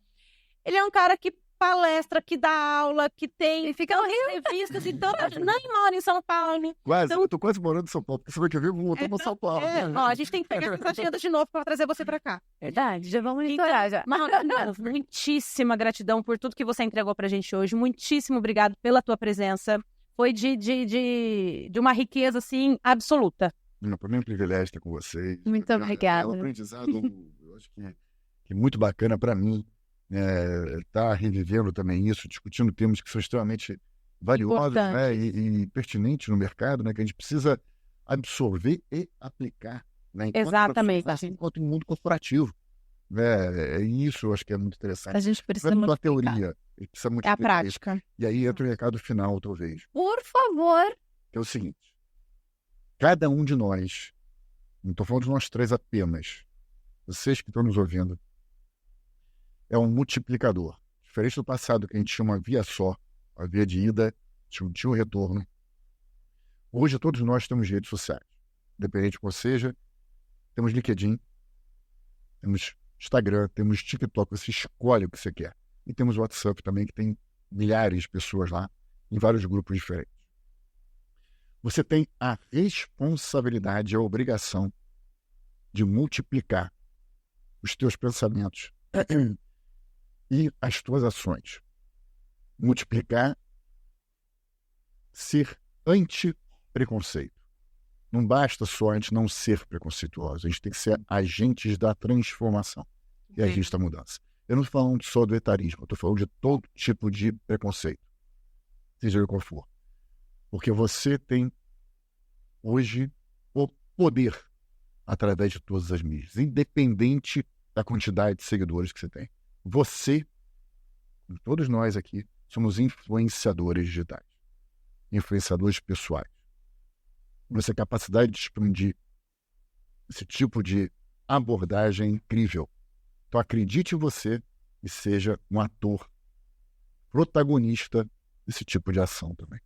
ele é um cara que palestra, que dá aula, que tem... Fica revistas, então, nem mora em São Paulo. Quase, Então, eu tô quase morando em São Paulo, porque semana que vem eu vou voltar pra São Paulo. Ó, a gente tem que pegar essa agenda de novo para trazer você para cá. Verdade, já vamos monitorar já. Mas, muitíssima gratidão por tudo que você entregou pra gente hoje. Muitíssimo obrigado pela tua presença. Foi de uma riqueza, assim, absoluta. Para mim é um privilégio estar com vocês. Muito obrigada. É um aprendizado, eu acho que é muito bacana para mim. Tá revivendo também isso, discutindo temas que são extremamente valiosos, né, e pertinentes no mercado, né, que a gente precisa absorver e aplicar, né, Exatamente. Enquanto mundo corporativo. Isso eu acho que é muito interessante. A gente precisa não é só a teoria, a gente precisa É a prática. E aí entra o recado final, talvez. Por favor. Que é o seguinte: cada um de nós, não estou falando de nós três apenas, vocês que estão nos ouvindo, é um multiplicador. Diferente do passado, que a gente tinha uma via só, a via de ida, tinha um retorno. Hoje todos nós temos redes sociais. Independente qual seja, temos LinkedIn, temos Instagram, temos TikTok, você escolhe o que você quer. E temos o WhatsApp também, que tem milhares de pessoas lá, em vários grupos diferentes. Você tem a responsabilidade, a obrigação de multiplicar os teus pensamentos e as tuas ações. Multiplicar, ser anti-preconceito. Não basta só a gente não ser preconceituoso, a gente tem que ser agentes da transformação e agentes da mudança. Eu não estou falando só do etarismo, eu estou falando de todo tipo de preconceito, seja ele qual for. Porque você tem hoje o poder através de todas as mídias, independente da quantidade de seguidores que você tem. Você, todos nós aqui, somos influenciadores digitais, influenciadores pessoais. Essa capacidade de expandir esse tipo de abordagem é incrível. Então acredite em você e seja um ator protagonista desse tipo de ação também.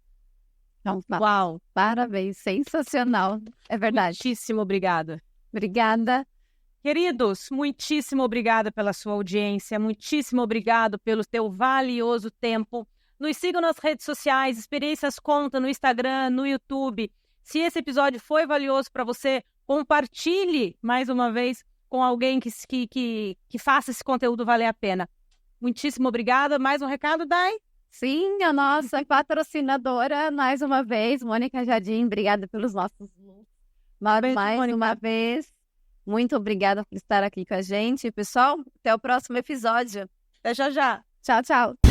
Uau, parabéns, sensacional. É verdade. Muitíssimo obrigada. Obrigada. Queridos, muitíssimo obrigada pela sua audiência, muitíssimo obrigado pelo teu valioso tempo. Nos sigam nas redes sociais, Experiências Conta, no Instagram, no YouTube. Se esse episódio foi valioso para você, compartilhe mais uma vez com alguém que faça esse conteúdo valer a pena. Muitíssimo obrigada. Mais um recado, Dai? Sim, a nossa patrocinadora, mais uma vez, Mônica Jardim, obrigada pelos nossos looks. Mais uma vez, muito obrigada por estar aqui com a gente. Pessoal, até o próximo episódio. Até já já. Tchau, tchau.